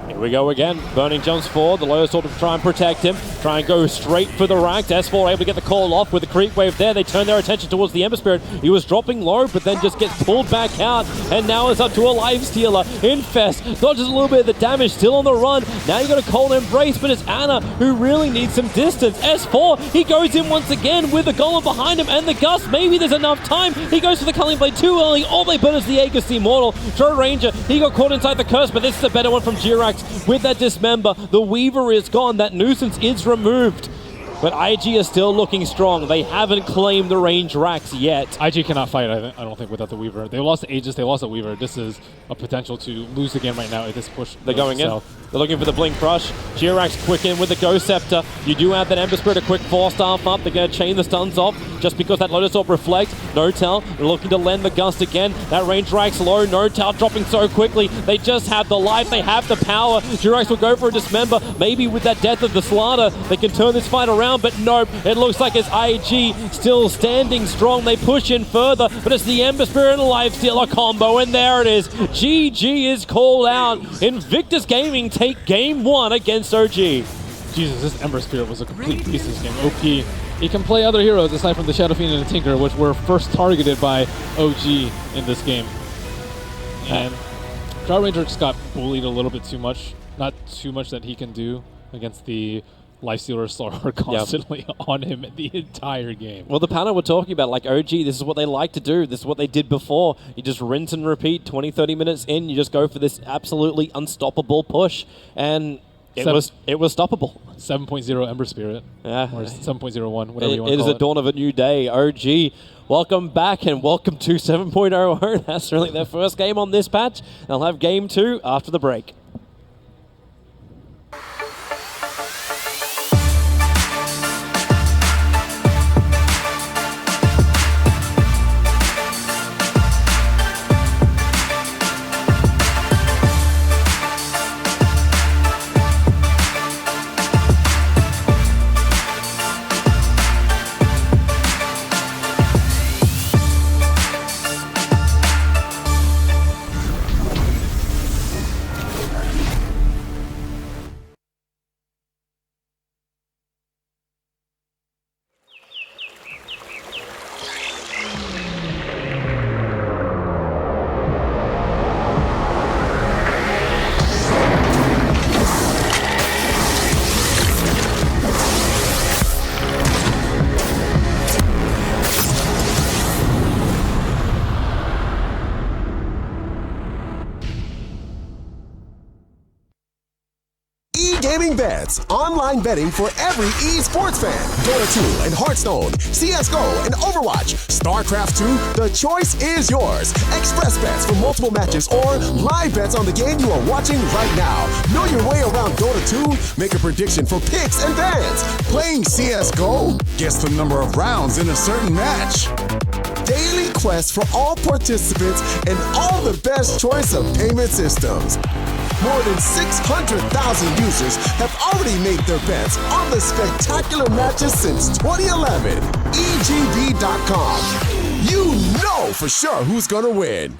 Here we go again. Burning jumps forward. The Lotus Orb to try and protect him. Try and go straight for the rank. S4 able to get the call off with the creep wave there. They turn their attention towards the Ember Spirit. He was dropping low, but then just gets pulled back out. And now it's up to a Lifestealer. Infest dodges a little bit of the damage. Still on the run. Now you got a Cold Embrace, but it's Ana who really needs some distance. S4, he goes in once again with the Golem behind him and the Gust. Maybe there's enough time. He goes for the Culling Blade too early. All they burn is the Aegis the Immortal. Drone Ranger, he got caught inside the curse, but this is a better one from Jirax. With that Dismember, the Weaver is gone. That nuisance is removed. but IG is still looking strong. They haven't claimed the range racks yet. IG cannot fight, I don't think, without the Weaver. They lost to Aegis, they lost the Weaver. This is a potential to lose again right now if this push. They're going in. They're looking for the Blink Crush. Jirax quick in with the Ghost Scepter. You do have that Ember Spirit, a quick 4-staff up. They're going to chain the stuns off just because that Lotus Orb reflect. No-Tel looking to lend the Gust again. That range rack's low. No-Tel dropping so quickly. They just have the life. They have the power. Jirax will go for a Dismember. Maybe with that death of the Slaughter, they can turn this fight around, but nope. It looks like it's IG still standing strong. They push in further, but it's the Ember Spirit and Lifestealer combo, and there it is. GG is called out. Invictus Gaming take game 1 against OG. Jesus, this Ember Spirit was a complete piece of this game. OP. He can play other heroes aside from the Shadow Fiend and the Tinker, which were first targeted by OG in this game. And Drought Ranger just got bullied a little bit too much. Not too much that he can do against the Lifestealer Slaughter constantly on him the entire game. Well, the panel we're talking about, like OG, this is what they like to do. This is what they did before. You just rinse and repeat. 20, 30 minutes in, you just go for this absolutely unstoppable push. And it was stoppable. 7.0 Ember Spirit. Yeah. Or 7.01, whatever you want to call it. It is the dawn of a new day. OG, welcome back and welcome to 7.0. That's really their first game on this patch. They'll have game 2 after the break. Gaming Bets, online betting for every esports fan. Dota 2 and Hearthstone, CSGO and Overwatch, StarCraft 2, the choice is yours. Express bets for multiple matches or live bets on the game you are watching right now. Know your way around Dota 2? Make a prediction for picks and bans. Playing CSGO? Guess the number of rounds in a certain match. Daily quests for all participants and all the best choice of payment systems. More than 600,000 users have already made their bets on the spectacular matches since 2011. EGB.com. You know for sure who's gonna win.